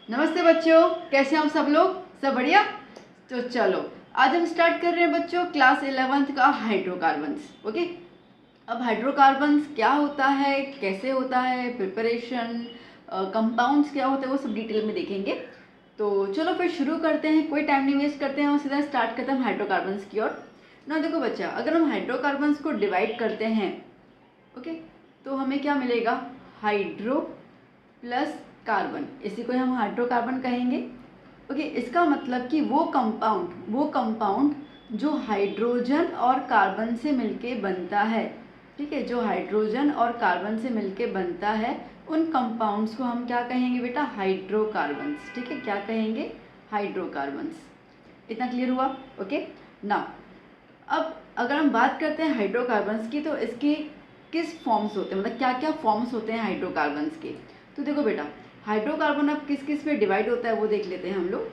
नमस्ते बच्चों, कैसे हैं हम सब लोग? सब बढ़िया। तो चलो आज हम स्टार्ट कर रहे हैं बच्चों क्लास 11th का हाइड्रोकार्बन्स। ओके, अब हाइड्रोकार्बन्स क्या होता है, कैसे होता है, प्रिपरेशन, कंपाउंड्स क्या होते हैं, वो सब डिटेल में देखेंगे। तो चलो फिर शुरू करते हैं, कोई टाइम नहीं वेस्ट करते हैं और सीधा स्टार्ट करते हैं हाइड्रोकार्बन्स की ओर। ना देखो बच्चा, अगर हम हाइड्रोकार्बन्स को डिवाइड करते हैं, ओके, तो हमें क्या मिलेगा? हाइड्रो प्लस कार्बन, इसी को हम हाइड्रोकार्बन कहेंगे। ओके, इसका मतलब कि वो कंपाउंड जो हाइड्रोजन और कार्बन से मिलके बनता है। ठीक है, जो हाइड्रोजन और कार्बन से मिलके बनता है, उन कंपाउंड्स को हम क्या कहेंगे बेटा? हाइड्रोकार्बन्स। ठीक है, क्या कहेंगे? हाइड्रोकार्बन्स। इतना क्लियर हुआ? ओके ना, अब अगर हम बात करते हैं हाइड्रोकार्बन्स की, तो इसके किस फॉर्म्स होते हैं, मतलब क्या क्या फॉर्म्स होते हैं हाइड्रोकार्बन्स के। तो देखो बेटा, हाइड्रोकार्बन अब किस किस में डिवाइड होता है वो देख लेते हैं हम लोग।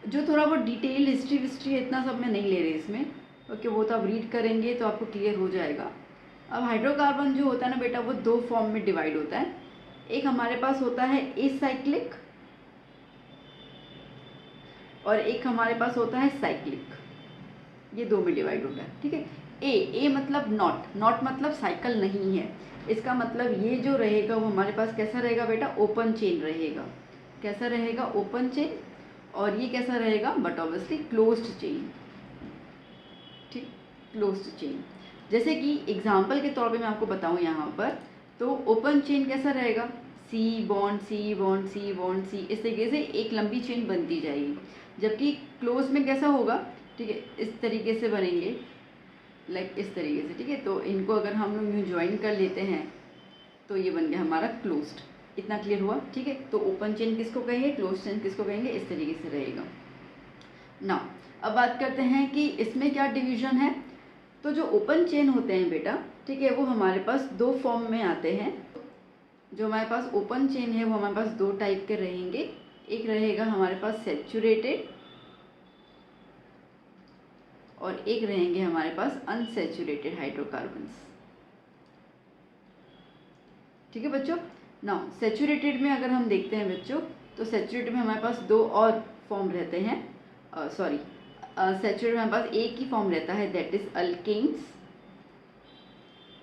जो थोड़ा बहुत डिटेल हिस्ट्री इतना सब मैं नहीं ले रही इसमें, ओके, वो तो आप रीड करेंगे तो आपको क्लियर हो जाएगा। अब हाइड्रोकार्बन जो होता है ना बेटा, वो दो फॉर्म में डिवाइड होता है। एक हमारे पास होता है एसाइक्लिक और एक हमारे पास होता है साइक्लिक। ये दो में डिवाइड होता है। ठीक है, ए मतलब नॉट मतलब साइकिल नहीं है। इसका मतलब ये जो रहेगा वो हमारे पास कैसा रहेगा बेटा? ओपन चेन रहेगा। कैसा रहेगा? Open chain. और ये कैसा रहेगा? But obviously closed chain. ठीक, क्लोज्ड चेन। जैसे कि एग्जांपल के तौर पे मैं आपको बताऊं यहाँ पर, तो ओपन चेन कैसा रहेगा? C bond C bond C bond C, इस तरीके से एक लंबी चेन बनती जाएगी। जबकि क्लोज में कैसा होगा? ठीक है, इस तरीके से बनेंगे, लाइक इस तरीके से। ठीक है, तो इनको अगर हम लोग यूँ ज्वाइन कर लेते हैं तो ये बन गया हमारा क्लोज्ड। इतना क्लियर हुआ? ठीक है, तो ओपन चेन किसको कहेंगे, क्लोज चेन किसको कहेंगे, इस तरीके से रहेगा ना। अब बात करते हैं कि इसमें क्या डिवीजन है। तो जो ओपन चेन होते हैं बेटा, ठीक है, वो हमारे पास दो फॉर्म में आते हैं। जो हमारे पास ओपन चेन है वो हमारे पास दो टाइप के रहेंगे। एक रहेगा हमारे पास सैचुरेटेड और एक रहेंगे हमारे पास अनसैचुरेटेड हाइड्रोकार्बन्स। ठीक है बच्चों, नाउ सैचुरेटेड में अगर हम देखते हैं बच्चों, तो सैचुरेटेड में हमारे पास दो और फॉर्म रहते हैं। सैचुरेटेड में हमारे पास एक ही फॉर्म रहता है, दैट इज अल्केन्स।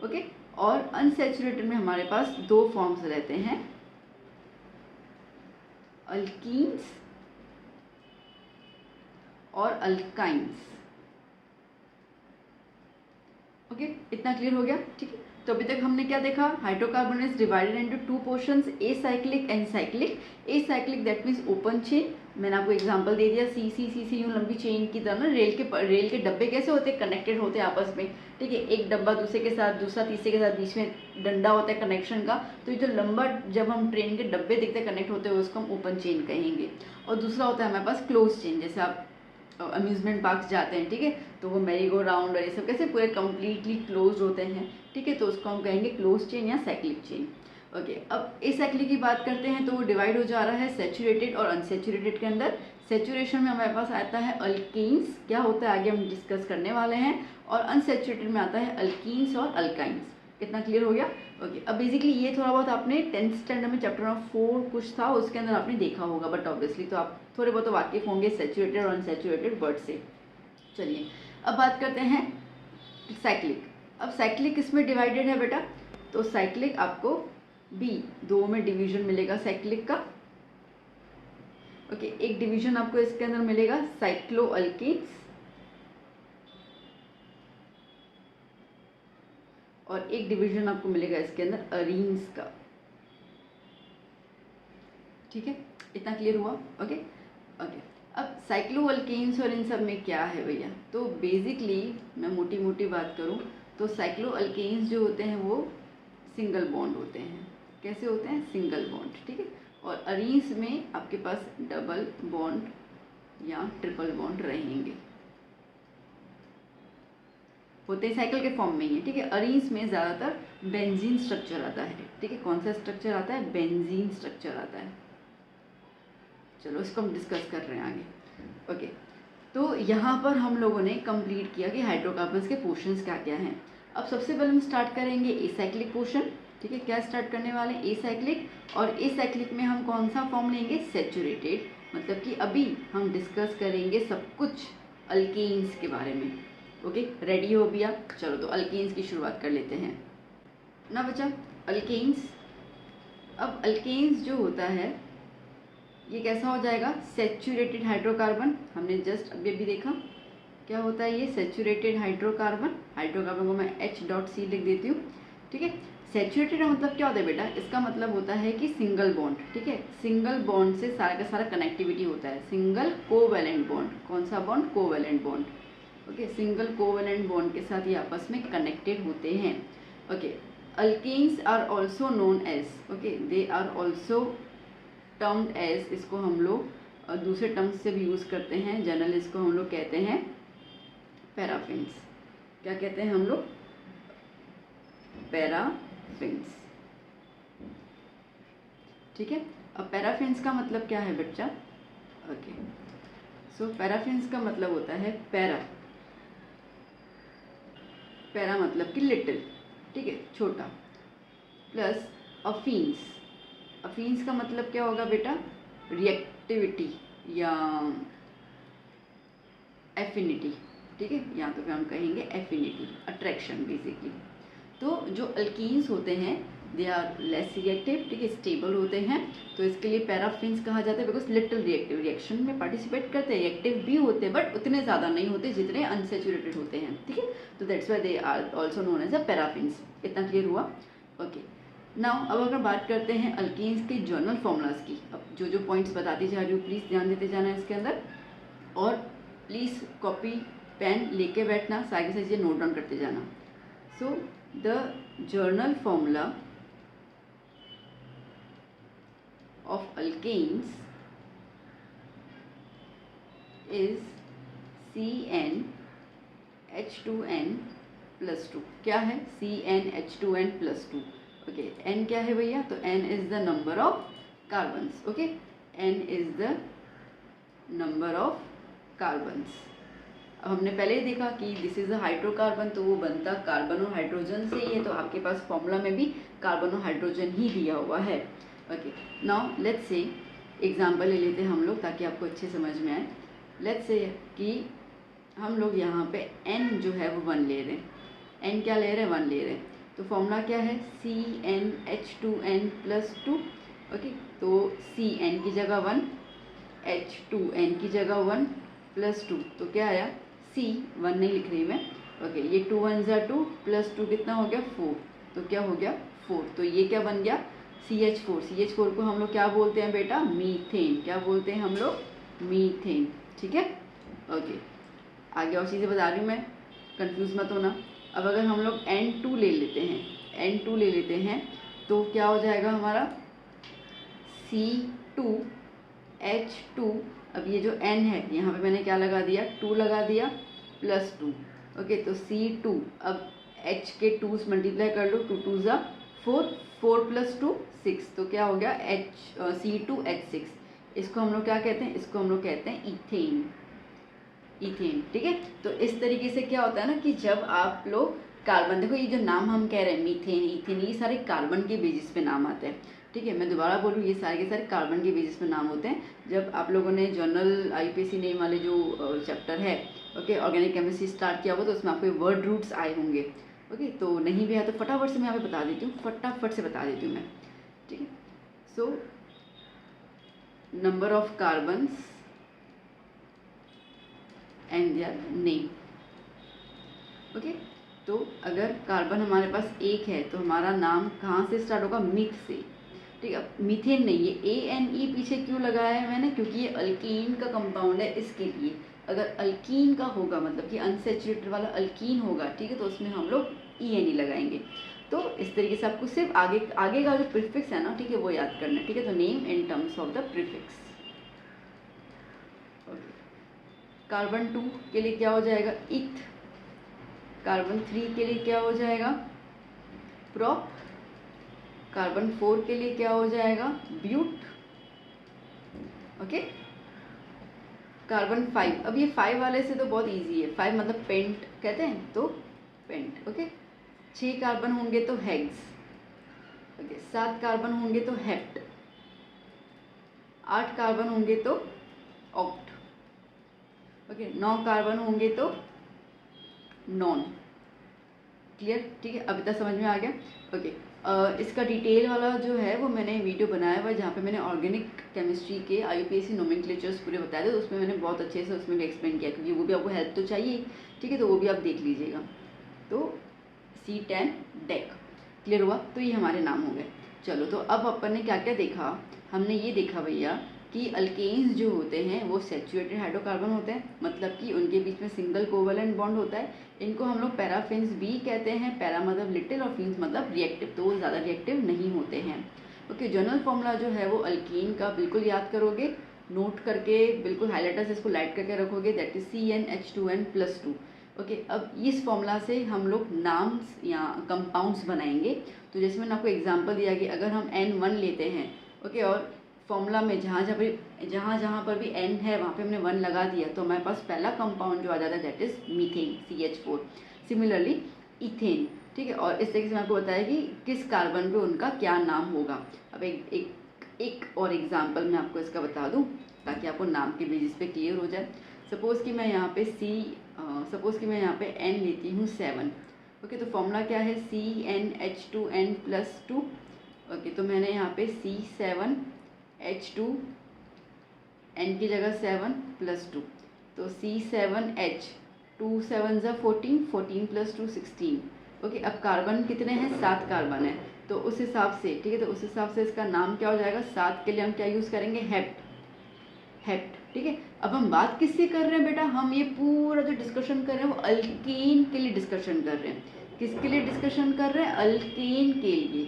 ओके, और अनसैचुरेटेड में हमारे पास दो फॉर्म्स रहते हैं, अल्कीन्स और अल्काइंस। ओके, इतना क्लियर हो गया? ठीक है, तो अभी तक हमने क्या देखा? Hydrocarbon is divided into two portions, a cyclic and cyclic. A cyclic that means open chain. मैंने आपको एग्जांपल दे दिया, सी यूँ लंबी चेन की तरह ना, रेल के डब्बे कैसे होते हैं? कनेक्टेड होते हैं आपस में। ठीक है, एक डब्बा दूसरे के साथ, दूसरा तीसरे के साथ, बीच में डंडा होता है कनेक्शन का। तो ये जो लंबा, जब हम ट्रेन के डब्बे देखते हैं कनेक्ट होते हुए, उसको हम ओपन चेन कहेंगे। और दूसरा होता है हमारे पास क्लोज चेन, जैसे आप अम्यूजमेंट पार्क जाते हैं, ठीक है, तो वो मैरी गो राउंड और ये सब कैसे पूरे कम्प्लीटली क्लोज होते हैं। ठीक है, तो उसको हम कहेंगे क्लोज चेन या साइक्लिक चेन। ओके, अब इस साइक्लिक की बात करते हैं तो वो डिवाइड हो जा रहा है सैचुरेटेड और अनसैचुरेटेड के अंदर। सैचुरेशन में हमारे पास आता है अल्कीन्स, क्या होता है आगे हम डिस्कस करने वाले हैं, और अनसैचुरेटेड में आता है अल्कीन्स और अल्काइंस। कितना क्लियर हो गया? ओके, अब बेसिकली ये थोड़ा बहुत आपने 10th स्टैंडर्ड में चैप्टर नंबर 4 कुछ था उसके अंदर आपने देखा होगा, बट ऑब्वियसली तो आप थोड़े बहुत तो वाकिफ होंगे सैचुरेटेड और अनसैचुरेटेड वर्ड से। चलिए अब बात करते हैं साइक्लिक। अब साइक्लिक किसमें डिवाइडेड है बेटा? तो साइक्लिक आपको दो में डिवीजन मिलेगा साइक्लिक का। ओके, एक डिवीजन आपको इसके अंदर मिलेगा साइक्लो अल्कीन्स और एक डिवीजन आपको मिलेगा इसके अंदर अरीन्स का। ठीक है, इतना क्लियर हुआ? ओके ओके, अब साइक्लो अल्केन्स और इन सब में क्या है भैया? तो बेसिकली मैं मोटी मोटी बात करूं तो साइक्लो अल्केन्स जो होते हैं वो सिंगल बॉन्ड होते हैं। कैसे होते हैं? Single bond. ठीक है, और अरीन्स में आपके पास डबल बॉन्ड या ट्रिपल बॉन्ड रहेंगे, होते हैं साइकिल के फॉर्म में ही है। ठीक है, अरीन्स में ज़्यादातर बेंजीन स्ट्रक्चर आता है। ठीक है, कौन सा स्ट्रक्चर आता है? बेंजीन स्ट्रक्चर आता है। चलो इसको हम डिस्कस कर रहे हैं आगे। ओके, तो यहाँ पर हम लोगों ने कंप्लीट किया कि हाइड्रोकार्बन्स के पोर्शंस क्या क्या हैं। अब सबसे पहले हम स्टार्ट करेंगे एसाइक्लिक पोर्शन। ठीक है, क्या स्टार्ट करने वाले हैं, एसाइक्लिक, और एसाइक्लिक में हम कौन सा फॉर्म लेंगे, सैचुरेटेड, मतलब कि अभी हम डिस्कस करेंगे सब कुछ अल्केन्स के बारे में। ओके, रेडी हो भैया, चलो तो अल्केन्स की शुरुआत कर लेते हैं ना बच्चा। अल्केन्स, अब अल्केन्स जो होता है ये कैसा हो जाएगा, सैचुरेटेड हाइड्रोकार्बन, हमने जस्ट अभी अभी देखा क्या होता है ये सैचुरेटेड हाइड्रोकार्बन। हाइड्रोकार्बन को मैं H.C लिख देती हूँ, ठीक है। सैचुरेटेड का मतलब क्या होता है बेटा, इसका मतलब होता है कि सिंगल बॉन्ड, ठीक है, सिंगल बॉन्ड से सारा का सारा कनेक्टिविटी होता है, सिंगल कोवैलेंट बॉन्ड, कौन सा bond, covalent bond, okay, single covalent bond के साथ ये आपस में कनेक्टेड होते हैं। Okay, alkanes are also known as, okay, they are also termed as, इसको हम लोग दूसरे टर्म्स से भी यूज़ करते हैं, जनरल इसको हम लोग कहते हैं पैराफिन्स। क्या कहते हैं हम लोग, पैराफिन्स, ठीक है। अब पैराफिन्स का मतलब क्या है बच्चा, ओके, सो पैराफिन्स का मतलब होता है पैरा, पैरा मतलब कि लिटिल, ठीक है, छोटा, प्लस अफीन्स, अफीन्स का मतलब क्या होगा बेटा, रिएक्टिविटी या एफिनिटी, ठीक है, यहाँ तो फिर हम कहेंगे एफिनिटी, अट्रैक्शन बेसिकली। तो जो अल्कीन्स होते हैं दे आर लेस रिएक्टिव, ठीक है, स्टेबल होते हैं, तो इसके लिए पैराफिन्स कहा जाता है, बिकॉज लिटिल रिएक्टिव, रिएक्शन में पार्टिसिपेट करते हैं, रिएक्टिव भी होते हैं बट उतने ज़्यादा नहीं होते जितने अनसेचुरेटेड होते हैं, ठीक है, तो that's why they are also known as a paraffins. इतना क्लियर हुआ, ओके। नाउ अब अगर बात करते हैं अल्कीन्स के जर्नल फॉर्मूलाज की, अब जो जो पॉइंट्स बताती जा रही हूँ प्लीज़ ध्यान देते जाना इसके अंदर, और प्लीज़ कॉपी पेन लेके बैठना, सारी चीज़ें नोट डाउन करते जाना। So the general formula of alkanes is CnH2n+2। क्या है, CnH2n+2, ओके। n क्या है भैया, तो n is the number of carbons, okay, n is the number of carbons. अब हमने पहले ही देखा कि दिस इज अ हाइड्रोकार्बन, तो वो बनता कार्बन और हाइड्रोजन से ही है, तो आपके पास फॉर्मूला में भी कार्बन और हाइड्रोजन ही दिया हुआ है, okay. Now let's say example ले लेते हैं हम लोग ताकि आपको अच्छे समझ में आए। लेट्स से कि हम लोग यहाँ पे n जो है वो 1 ले रहे हैं, n क्या ले रहे हैं, 1 ले रहे हैं, तो फॉर्मूला क्या है, CnH2n+2, ओके, तो Cn की जगह 1, H2n की जगह 1+2, तो क्या आया, C1 नहीं लिख रही मैं, ओके, ये 2 1 ज़ा 2 +2 कितना हो गया, 4, तो क्या हो गया 4, तो ये क्या बन गया, CH4। CH4 को हम लोग क्या बोलते हैं बेटा, मीथेन, क्या बोलते हैं हम लोग, मीथेन, ठीक है, ओके। आगे और चीज़ें बता रही हूँ मैं, कंफ्यूज मत होना। अब अगर हम लोग N2 ले लेते हैं, N2 ले लेते हैं, तो क्या हो जाएगा हमारा, C2H2, अब ये जो N है यहाँ पे मैंने क्या लगा दिया, 2 लगा दिया, +2, ओके, तो C2, अब H के 2s मल्टीप्लाई कर लो, 2 2 ज़ा 4, 4 + 2 6, तो क्या हो गया C2H6। इसको हम लोग क्या कहते हैं, इसको हम लोग कहते हैं इथेन, इथेन, ठीक है। तो इस तरीके से क्या होता है ना कि जब आप लोग कार्बन, देखो ये जो नाम हम कह रहे हैं मीथेन, इथेन, ये सारे कार्बन के बेसिस पे नाम आते हैं, ठीक है। मैं दोबारा बोलूँ, ये सारे के सारे कार्बन के बेसिस पे नाम होते हैं। जब आप लोगों ने जर्नल IPSC नेम वाले जो चैप्टर है, ओके, ऑर्गेनिक केमिस्ट्री स्टार्ट किया हुआ, तो उसमें आपको वर्ड रूट्स आए होंगे, ओके, तो नहीं भी आया तो फटाफट से मैं यहाँ पे बता देती हूँ, फटाफट से बता देती हूँ मैं, ठीक है। So number of carbons and their name, okay. तो अगर कार्बन हमारे पास एक है तो हमारा नाम कहाँ से स्टार्ट होगा, मीथ से, ठीक है। मीथेन नहीं, ये ANE पीछे क्यों लगाया है मैंने, क्योंकि ये अल्कीन का कंपाउंड है, इसके लिए। अगर अल्कीन का होगा मतलब कि अनसेचुरेटेड वाला अल्कीन होगा, ठीक है, तो उसमें हम लोग ENE लगाएंगे। तो इस तरीके से आपको सिर्फ आगे का जो प्रीफिक्स है ना, ठीक है, वो याद करना है, ठीक है। तो name in terms of the prefix, carbon 2 के लिए क्या हो जाएगा, इथ, कार्बन 3 के लिए क्या हो जाएगा, प्रोप, कार्बन 4 के लिए क्या हो जाएगा, ब्यूट, ओके। कार्बन 5, अब ये 5 वाले से तो बहुत इजी है, 5 मतलब पेंट कहते हैं, तो पेंट, ओके। 6 कार्बन होंगे तो हेक्स, ओके 7 कार्बन होंगे तो हेप्ट, 8 कार्बन होंगे तो ऑक्ट, ओके 9 कार्बन होंगे तो नॉन। क्लियर, ठीक है, अभी तक समझ में आ गया। ओके इसका डिटेल वाला जो है वो मैंने वीडियो बनाया हुआ है जहाँ पे मैंने ऑर्गेनिक केमिस्ट्री के IUPAC नोमेनक्लेचर्स पूरे बताए थे, तो उसमें मैंने बहुत अच्छे से उसमें भी एक्सप्लेन किया, क्योंकि वो भी आपको हेल्प तो चाहिए, ठीक है, तो वो भी आप देख लीजिएगा। तो C10 डेक क्लियर हुआ, तो ये हमारे नाम हो गए। चलो तो अब अपन ने क्या क्या देखा, हमने ये देखा भैया कि अल्केन्स जो होते हैं वो सैचुरेटेड हाइड्रोकार्बन होते हैं, मतलब कि उनके बीच में सिंगल कोवेलेंट बॉन्ड होता है। इनको हम लोग पैराफिन्स भी कहते हैं, पैरा मतलब लिटिल और फिन्स मतलब रिएक्टिव, तो वो ज़्यादा रिएक्टिव नहीं होते हैं। ओके जनरल फॉर्मूला जो है वो अल्कीन का बिल्कुल याद करोगे, नोट करके बिल्कुल हाईलाइटर से इसको लाइट करके रखोगे, दैट इज CnH2n+2। ओके अब इस फॉर्मूला से हम लोग नाम्स या कंपाउंड्स बनाएंगे। तो जैसे मैंने आपको एग्जांपल दिया कि अगर हम N1 लेते हैं, ओके, और फॉर्मूला में जहाँ जहाँ पर भी N है वहाँ पे हमने 1 लगा दिया, तो हमारे पास पहला कंपाउंड जो आ जाता है that is methane CH4। Similarly ethane, ठीक है, और इस तरीके से मैं आपको बताया कि किस कार्बन पे उनका क्या नाम होगा। अब एक और एग्जांपल मैं आपको इसका बता दूं ताकि आपको नाम के बेसिस पे क्लियर हो जाए। सपोज़ कि मैं यहाँ पे N लेती हूँ 7, ओके, तो फॉर्मूला क्या है CnH2n+2। ओके तो मैंने यहाँ पे C7H2, N की जगह 7+2, तो C7H, 2 7 14, 14+2 16। ओके अब कार्बन कितने हैं, 7 कार्बन है, तो उस हिसाब से, ठीक है, तो उस हिसाब से इसका नाम क्या हो जाएगा, 7 के लिए हम क्या यूज़ करेंगे, हेप्ट, ठीक है। अब हम बात किससे कर रहे हैं बेटा, हम ये पूरा जो डिस्कशन कर रहे हैं वो अल्कीन के लिए डिस्कशन कर रहे हैं। किसके लिए डिस्कशन कर रहे हैं, अल्कीन के लिए,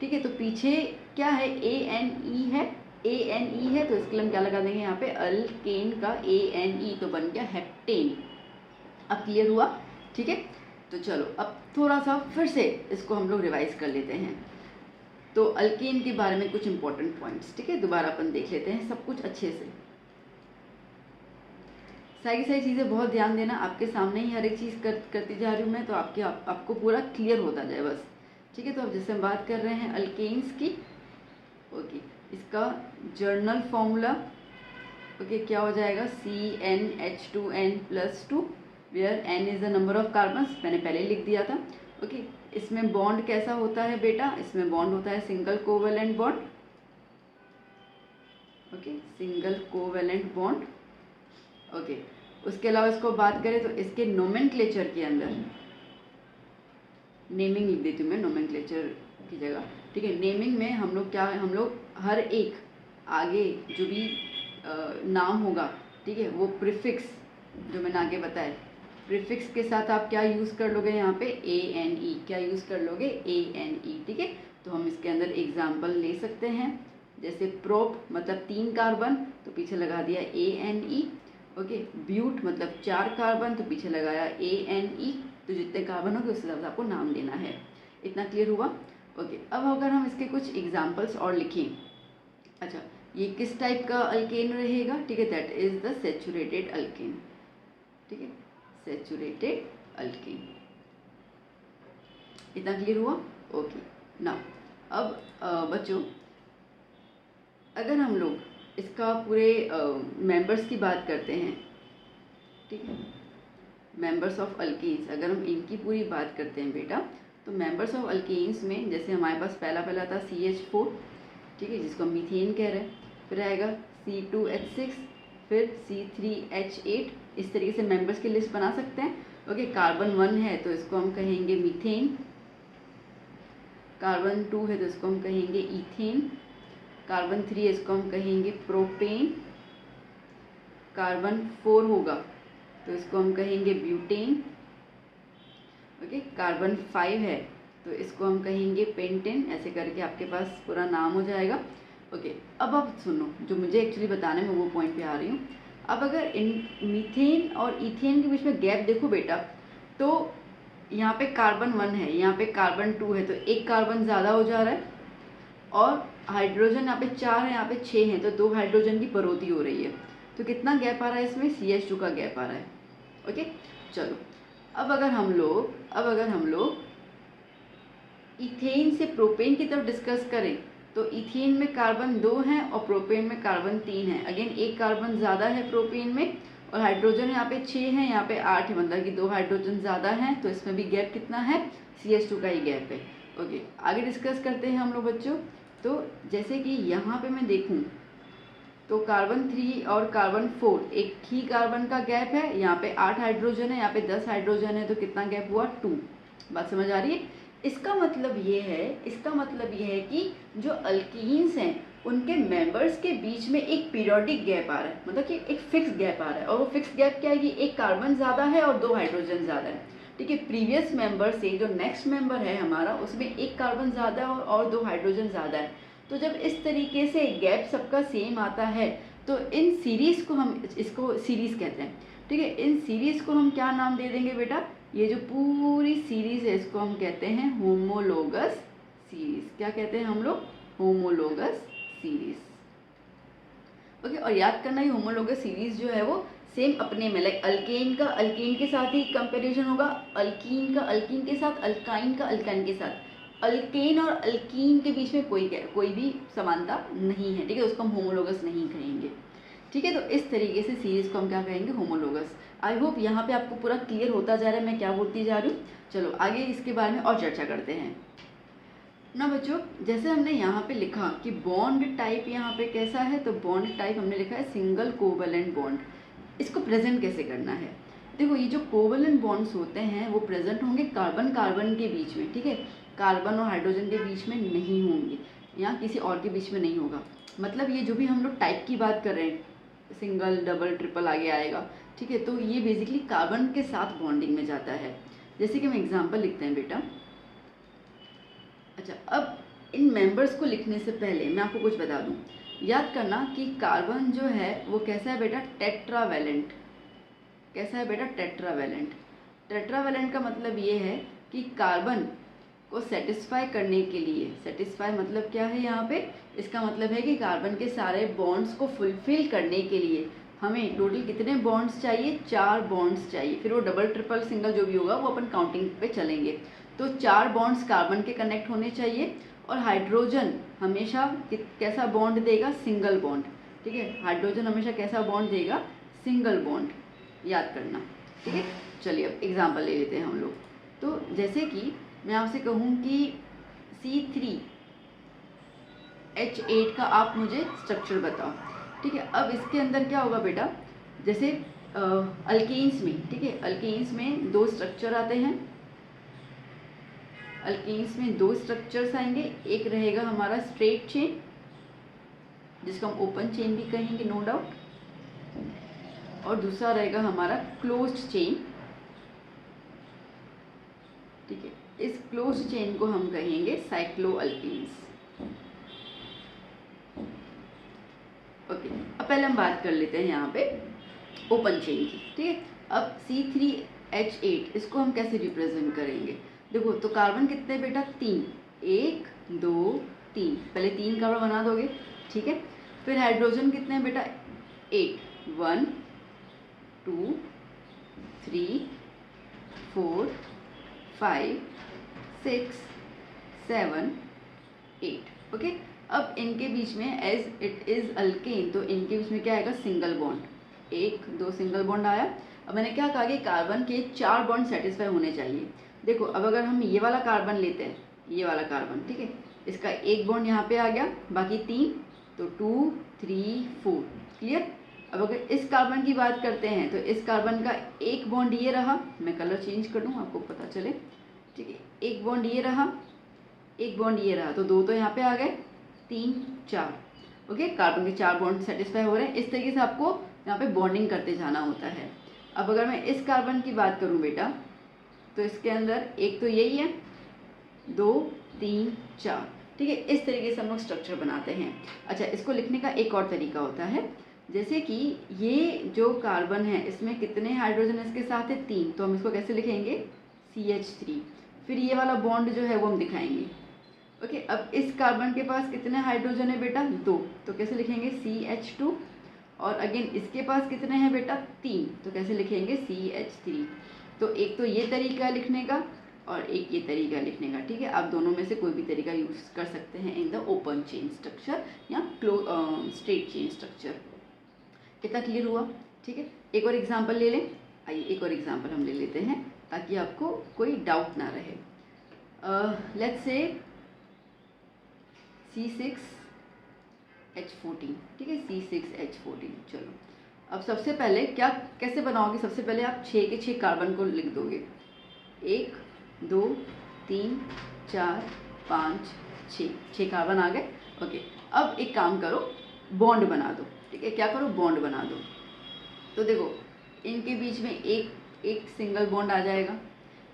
ठीक है। तो पीछे क्या है, ANE है, ANE है, तो इसके लिए हम क्या लगा देंगे यहाँ पे, अल्केन का ANE, तो बन गया हेप्टेन। अब क्लियर हुआ, ठीक है। तो चलो अब थोड़ा सा फिर से इसको हम लोग रिवाइज कर लेते हैं। तो अल्केन के बारे में कुछ इंपॉर्टेंट पॉइंट्स, ठीक है, दोबारा अपन देख लेते हैं सब कुछ अच्छे से। सारी चीज़ें बहुत ध्यान देना, आपके सामने ही हर एक चीज़ करती जा रही हूँ मैं, तो आपको पूरा क्लियर होता जाए बस, ठीक है। तो अब जैसे हम बात कर रहे हैं अल्केन्स की, ओके, इसका जर्नल फॉर्मूला, ओके, क्या हो जाएगा, CnH2n+2, where N is the number of carbons, मैंने पहले लिख दिया था। ओके इसमें बॉन्ड कैसा होता है बेटा, इसमें बॉन्ड होता है single covalent bond, okay, single covalent bond. Okay उसके अलावा इसको बात करें तो इसके नोमेनक्लेचर के अंदर, नेमिंग लिख देती हूँ मैं नोमेनक्लेचर की जगह, ठीक है। नेमिंग में हम लोग हर एक आगे जो भी नाम होगा, ठीक है, वो प्रीफिक्स जो मैंने आगे बताया, प्रीफिक्स के साथ आप क्या यूज़ कर लोगे यहाँ पे, ANE, क्या यूज़ कर लोगे, ANE, ठीक है। तो हम इसके अंदर एग्जाम्पल ले सकते हैं, जैसे प्रोप मतलब 3 कार्बन, तो पीछे लगा दिया ANE, ओके, ब्यूट मतलब 4 कार्बन, तो पीछे लगाया ANE, तो जितने कार्बन होंगे उस हिसाब से आपको नाम देना है। इतना क्लियर हुआ, ओके। अब अगर हम इसके कुछ एग्जाम्पल्स और लिखें, अच्छा ये किस टाइप का अल्केन रहेगा, ठीक है, that is the saturated alkane, ठीक है, सैचुरेटेड अल्केन। इतना क्लियर हुआ, ओके। नाउ अब बच्चों अगर हम लोग इसका पूरे मेंबर्स की बात करते हैं, ठीक है, मेंबर्स ऑफ अल्केन्स, अगर हम इनकी पूरी बात करते हैं बेटा, तो मेंबर्स ऑफ अल्केन्स में जैसे हमारे पास पहला था CH4, ठीक है, जिसको हम मीथेन कह रहे हैं, फिर आएगा C2H6, फिर C3H8, इस तरीके से मेंबर्स की लिस्ट बना सकते हैं। ओके कार्बन 1 है तो इसको हम कहेंगे मीथेन, कार्बन 2 है तो इसको हम कहेंगे इथेन, कार्बन 3 है इसको हम कहेंगे प्रोपेन, कार्बन 4 होगा तो इसको हम कहेंगे ब्यूटेन, ओके, कार्बन 5 है तो इसको हम कहेंगे पेंटेन, ऐसे करके आपके पास पूरा नाम हो जाएगा। ओके अब आप सुनो, जो मुझे एक्चुअली बताने में वो पॉइंट पे आ रही हूँ। अब अगर इन मीथेन और इथेन के बीच में गैप देखो बेटा, तो यहाँ पे कार्बन 1 है, यहाँ पे कार्बन 2 है, तो एक कार्बन ज़्यादा हो जा रहा है, और हाइड्रोजन यहाँ पे 4 है, यहाँ पे 6 है, तो 2 हाइड्रोजन की बढ़ोतरी हो रही है, तो कितना गैप आ रहा है इसमें, CH2 का गैप आ रहा है। ओके चलो अब अगर हम लोग इथेन से प्रोपेन की तरफ डिस्कस करें तो इथेन में कार्बन 2 हैं और प्रोपेन में कार्बन 3 है। अगेन एक कार्बन ज़्यादा है प्रोपेन में, और हाइड्रोजन यहाँ पे 6 है, यहाँ पे 8 है, मतलब कि 2 हाइड्रोजन ज़्यादा हैं, तो इसमें भी गैप कितना है, CH2 का ही गैप है। ओके, आगे डिस्कस करते हैं हम लोग बच्चों। तो जैसे कि यहाँ पे मैं देखूँ तो कार्बन 3 और कार्बन 4 एक ही कार्बन का गैप है, यहाँ पे 8 हाइड्रोजन है, यहाँ पे 10 हाइड्रोजन है, तो कितना गैप हुआ, 2। बात समझ आ रही है? इसका मतलब ये है कि जो अल्कीन्स हैं उनके मेंबर्स के बीच में एक पीरियोडिक गैप आ रहा है, मतलब कि एक फिक्स गैप आ रहा है। और वो फिक्स गैप क्या है कि एक कार्बन ज़्यादा है और 2 हाइड्रोजन ज़्यादा है। ठीक है, प्रीवियस मेंबर से जो नेक्स्ट मेंबर है हमारा, उसमें एक कार्बन ज़्यादा है और 2 हाइड्रोजन ज़्यादा है। तो जब इस तरीके से गैप सबका सेम आता है तो इन सीरीज़ को हम, इसको सीरीज़ कहते हैं। ठीक है, इन सीरीज़ को हम क्या नाम दे देंगे बेटा, ये जो पूरी सीरीज़ है इसको हम कहते हैं होमोलोगस सीरीज़। क्या कहते हैं हम लोग, होमोलोगस सीरीज़। ओके, और याद करना ये होमोलोगस सीरीज़ जो है वो सेम अपने में, लाइक अल्केन का अल्केन के साथ ही कंपेरिजन होगा, अल्कीन का अल्कीन के साथ, अल्काइन का अल्काइन के साथ। अल्केन और अल्कीन के बीच में कोई भी समानता नहीं है। ठीक है, उसको हम होमोलोगस नहीं कहेंगे। ठीक है, तो इस तरीके से सीरीज़ को हम क्या कहेंगे, होमोलोगस। आई होप यहाँ पे आपको पूरा क्लियर होता जा रहा है मैं क्या बोलती जा रही हूँ। चलो आगे इसके बारे में और चर्चा करते हैं ना बच्चों। जैसे हमने यहाँ पे लिखा कि बॉन्ड टाइप यहाँ पे कैसा है, तो बॉन्ड टाइप हमने लिखा है सिंगल कोवलेंट बॉन्ड। इसको प्रेजेंट कैसे करना है, देखो ये जो कोवलेंट बॉन्ड्स होते हैं वो प्रेजेंट होंगे कार्बन कार्बन के बीच में। ठीक है, कार्बन और हाइड्रोजन के बीच में नहीं होंगे, यहाँ किसी और के बीच में नहीं होगा। मतलब ये जो भी हम लोग टाइप की बात कर रहे हैं, सिंगल डबल ट्रिपल आगे आएगा। ठीक है, तो ये बेसिकली कार्बन के साथ बॉन्डिंग में जाता है। जैसे कि हम एग्जांपल लिखते हैं बेटा। अच्छा, अब इन मेंबर्स को लिखने से पहले मैं आपको कुछ बता दूं। याद करना कि कार्बन जो है वो कैसा है बेटा, टेट्रावैलेंट। कैसा है बेटा, टेट्रावैलेंट। टेट्रावैलेंट का मतलब ये है कि कार्बन को सेटिस्फाई करने के लिए, सेटिस्फाई मतलब क्या है यहाँ पे, इसका मतलब है कि कार्बन के सारे बॉन्ड्स को फुलफिल करने के लिए हमें टोटल कितने बॉन्ड्स चाहिए, 4 बॉन्ड्स चाहिए। फिर वो डबल ट्रिपल सिंगल जो भी होगा वो अपन काउंटिंग पे चलेंगे। तो 4 बॉन्ड्स कार्बन के कनेक्ट होने चाहिए, और हाइड्रोजन हमेशा कैसा बॉन्ड देगा, सिंगल बॉन्ड। ठीक है, हाइड्रोजन हमेशा कैसा बॉन्ड देगा, सिंगल बॉन्ड, याद करना। ठीक है, चलिए अब एग्जाम्पल ले लेते हैं हम लोग। तो जैसे कि मैं आपसे कहूँ कि C3H8 का आप मुझे स्ट्रक्चर बताओ। ठीक है, अब इसके अंदर क्या होगा बेटा, जैसे अल्केन्स में, ठीक है, अल्केन्स में 2 स्ट्रक्चर आते हैं। अल्केन्स में 2 स्ट्रक्चर्स आएंगे, एक रहेगा हमारा स्ट्रेट चेन जिसको हम ओपन चेन भी कहेंगे नो डाउट, और दूसरा रहेगा हमारा क्लोज्ड चेन। ठीक है, इस क्लोज्ड चेन को हम कहेंगे साइक्लोअल्केन्स। ओके, अब पहले हम बात कर लेते हैं यहाँ पे ओपन चेन की। ठीक है, अब C3H8 इसको हम कैसे रिप्रेजेंट करेंगे, देखो तो कार्बन कितने बेटा, 3, 1 2 3, पहले 3 कार्बन बना दोगे। ठीक है, फिर हाइड्रोजन कितने हैं बेटा, 8, 1 2 3 4 5 6 7 8। ओके, अब इनके बीच में एज इट इज़ अल्केन, तो इनके बीच में क्या आएगा, सिंगल बॉन्ड, 1 2 सिंगल बॉन्ड आया। अब मैंने क्या कहा कि कार्बन के 4 बॉन्ड सेटिस्फाई होने चाहिए। देखो अब अगर हम ये वाला कार्बन लेते हैं, ये वाला कार्बन, ठीक है, इसका 1 बॉन्ड यहाँ पे आ गया, बाकी 3, तो 2 3 4, क्लियर। अब अगर इस कार्बन की बात करते हैं तो इस कार्बन का 1 बॉन्ड ये रहा, मैं कलर चेंज कर दूँ आपको पता चले। ठीक है, 1 बॉन्ड ये रहा, 1 बॉन्ड ये रहा, तो 2 तो यहाँ पे आ गए, 3 4। ओके, कार्बन के 4 बॉन्ड सेटिस्फाई हो रहे हैं। इस तरीके से आपको यहाँ पे बॉन्डिंग करते जाना होता है। अब अगर मैं इस कार्बन की बात करूँ बेटा, तो इसके अंदर एक तो यही है, 2 3 4। ठीक है, इस तरीके से हम लोग स्ट्रक्चर बनाते हैं। अच्छा, इसको लिखने का एक और तरीका होता है, जैसे कि ये जो कार्बन है इसमें कितने हाइड्रोजन इसके साथ है, 3, तो हम इसको कैसे लिखेंगे, CH3। फिर ये वाला बॉन्ड जो है वो हम दिखाएंगे। ओके, अब इस कार्बन के पास कितने हाइड्रोजन है बेटा, 2, तो कैसे लिखेंगे, CH2। और अगेन इसके पास कितने हैं बेटा, 3, तो कैसे लिखेंगे, CH3। तो एक तो ये तरीका लिखने का, और एक ये तरीका लिखने का, ठीक है। आप दोनों में से कोई भी तरीका यूज़ कर सकते हैं in the open chain structure या स्ट्रेट चेन स्ट्रक्चर। कितना क्लियर हुआ, ठीक है। एक और एग्जांपल ले लें, आइए एक और एग्जांपल हम ले लेते हैं ताकि आपको कोई डाउट ना रहे। लेट्स से C6H14, ठीक है, C6H14। चलो अब सबसे पहले क्या कैसे बनाओगे, सबसे पहले आप 6 के 6 कार्बन को लिख दोगे, 1 2 3 4 5 6 कार्बन आ गए। ओके, अब एक काम करो, बॉन्ड बना दो, ठीक है। क्या करो, बॉन्ड बना दो। तो देखो इनके बीच में एक सिंगल बॉन्ड आ जाएगा।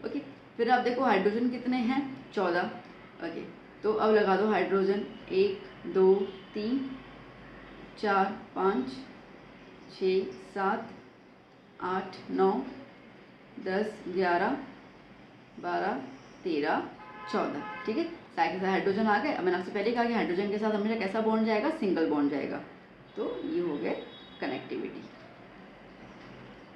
ओके, फिर आप देखो हाइड्रोजन कितने हैं, 14। ओके, तो अब लगा दो हाइड्रोजन, 1 2 3 4 5 6 7 8 9 10 11 12 13 14, ठीक है। साथ के साथ हाइड्रोजन आ गए। अब मैंने आपसे पहले कहा कि हाइड्रोजन के साथ हमेशा कैसा बॉन्ड जाएगा, सिंगल बॉन्ड जाएगा। तो ये हो गए कनेक्टिविटी।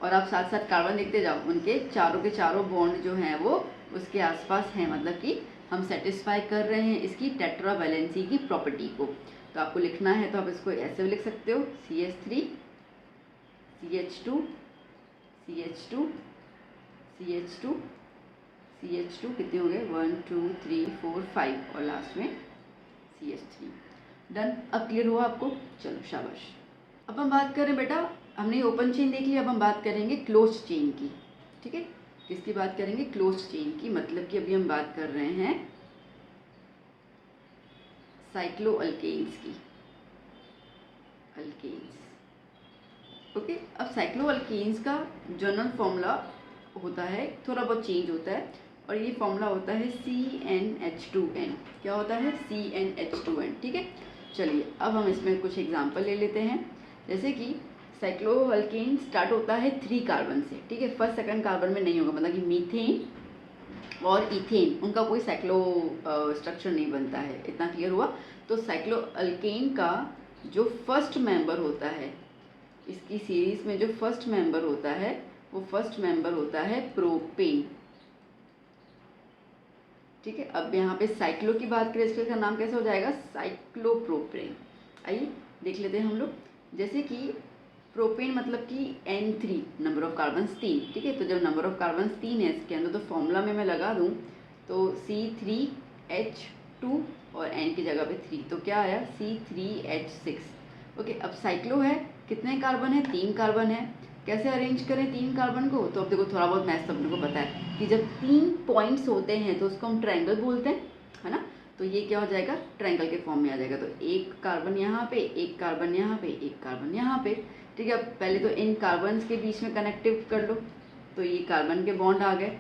और आप साथ साथ कार्बन देखते जाओ, उनके चारों के चारों बॉन्ड जो हैं वो उसके आसपास हैं, मतलब कि हम सेटिस्फाई कर रहे हैं इसकी टेट्रा वैलेंसी की प्रॉपर्टी को। तो आपको लिखना है तो आप इसको ऐसे भी लिख सकते हो, CH3 CH2 CH2 CH2 CH2, कितने हो गए, 1 2 3 4 5 और लास्ट में CH3। डन, अब क्लियर हुआ आपको, चलो शाबाश। अब हम बात करें बेटा, हमने ओपन चेन देख लिया, अब हम बात करेंगे क्लोज चेन की, ठीक है। किसकी बात करेंगे, क्लोज चेन की, मतलब कि अभी हम बात कर रहे हैं साइक्लोअल्केन्स की, अल्केन्स। ओके, अब साइक्लोअल्केन्स का जनरल फॉर्मूला होता है, थोड़ा बहुत चेंज होता है, और ये फॉर्मूला होता है CnH2n। क्या होता है, CnH2n, ठीक है। चलिए अब हम इसमें कुछ एग्जांपल ले लेते हैं। जैसे कि साइक्लोअल्केन स्टार्ट होता है 3 कार्बन से, ठीक है। फर्स्ट सेकंड कार्बन में नहीं होगा, मतलब कि मीथेन और इथेन उनका कोई साइक्लो स्ट्रक्चर नहीं बनता है, इतना क्लियर हुआ। तो साइक्लोअल्केन का जो फर्स्ट मेंबर होता है, इसकी सीरीज में जो फर्स्ट मेंबर होता है वो फर्स्ट मेंबर होता है प्रोपेन, ठीक है। अब यहाँ पे साइक्लो की बात करें, इसका नाम कैसे हो जाएगा, साइक्लोप्रोपेन। आइए देख लेते हैं हम लोग। जैसे कि प्रोपेन मतलब कि N3, नंबर ऑफ कार्बन 3, ठीक है। तो जब नंबर ऑफ कार्बन 3 है इसके अंदर, तो फॉर्मूला में मैं लगा दूँ तो C3H2 और N की जगह पे 3, तो क्या आया, C3H6। ओके, अब साइक्लो है, कितने कार्बन है, 3 कार्बन है। कैसे अरेंज करें 3 कार्बन को, तो अब देखो थोड़ा बहुत मैथ्स अपने को पता है कि जब 3 पॉइंट्स होते हैं तो उसको हम ट्रायंगल बोलते हैं, है ना। तो ये क्या हो जाएगा, ट्रायंगल के फॉर्म में आ जाएगा। तो 1 कार्बन यहाँ पे, 1 कार्बन यहाँ पे, 1 कार्बन यहाँ पे, ठीक है। अब पहले तो इन कार्बन्स के बीच में कनेक्टिव कर लो, तो ये कार्बन के बॉन्ड आ गए।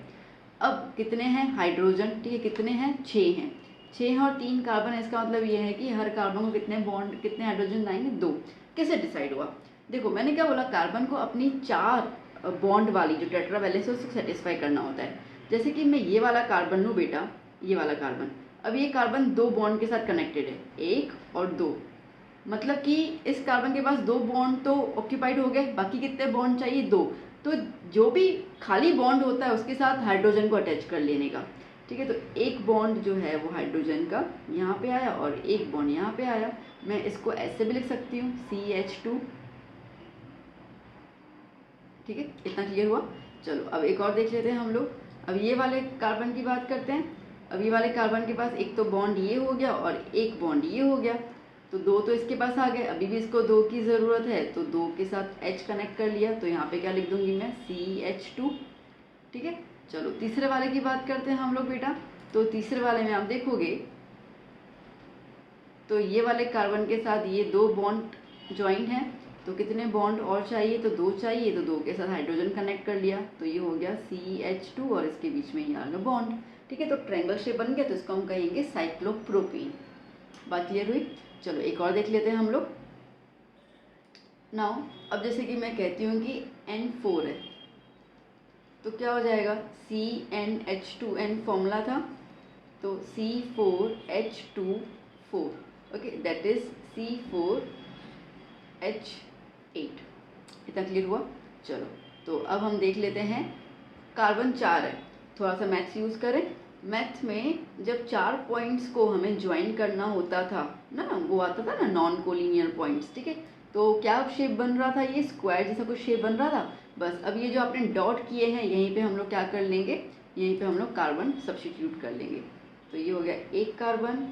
अब कितने हैं हाइड्रोजन, ठीक है, कितने हैं, 6 हैं। 6 और 3 कार्बन, इसका मतलब ये है कि हर कार्बन को कितने बॉन्ड, कितने हाइड्रोजन आएंगे, 2। कैसे डिसाइड हुआ, देखो मैंने क्या बोला, कार्बन को अपनी 4 बॉन्ड वाली जो टेट्रा वैलेंस है उसको सेटिस्फाई करना होता है। जैसे कि मैं ये वाला कार्बन लूँ बेटा, ये वाला कार्बन, अब ये कार्बन 2 बॉन्ड के साथ कनेक्टेड है, 1 और 2, मतलब कि इस कार्बन के पास 2 बॉन्ड तो ऑक्यूपाइड हो गए, बाकी कितने बॉन्ड चाहिए, 2। तो जो भी खाली बॉन्ड होता है उसके साथ हाइड्रोजन को अटैच कर लेने का, ठीक है। तो एक बॉन्ड जो है वो हाइड्रोजन का यहाँ पे आया और एक बॉन्ड यहाँ पे आया। मैं इसको ऐसे भी लिख सकती हूँ, CH2, ठीक है। इतना क्लियर हुआ। चलो अब एक और देख लेते हैं हम लोग। अब ये वाले कार्बन की बात करते हैं। अब ये वाले कार्बन के पास एक तो बॉन्ड ये हो गया और एक बॉन्ड ये हो गया, तो 2 तो इसके पास आ गए। अभी भी इसको 2 की ज़रूरत है, तो 2 के साथ H कनेक्ट कर लिया, तो यहाँ पे क्या लिख दूंगी मैं, CH2, ठीक है। चलो तीसरे वाले की बात करते हैं हम लोग बेटा। तो तीसरे वाले में आप देखोगे तो ये वाले कार्बन के साथ ये 2 बॉन्ड ज्वाइंट हैं, तो कितने बॉन्ड और चाहिए, तो 2 चाहिए, तो 2 के साथ हाइड्रोजन कनेक्ट कर लिया, तो ये हो गया CH2 और इसके बीच में ये आ गया बॉन्ड, ठीक है। तो ट्रायंगल शेप बन गया, तो इसको हम कहेंगे साइक्लोप्रोपेन। बात क्लियर हुई। चलो एक और देख लेते हैं हम लोग। नाउ अब जैसे कि मैं कहती हूँ कि N4 है, तो क्या हो जाएगा, CnH2n फॉर्मूला था, तो C4H24, okay, that is C4H8। इतना क्लियर हुआ। चलो तो अब हम देख लेते हैं, कार्बन 4 है, थोड़ा सा मैथ्स यूज़ करें। मैथ में जब 4 पॉइंट्स को हमें ज्वाइन करना होता था ना, वो आता था ना नॉन कोलिनियर पॉइंट्स, ठीक है। तो क्या शेप बन रहा था, ये स्क्वायर जैसा कुछ शेप बन रहा था। बस अब ये जो आपने डॉट किए हैं यहीं पे हम लोग क्या कर लेंगे, यहीं पे हम लोग कार्बन सब्स्टिट्यूट कर लेंगे। तो ये हो गया 1 कार्बन,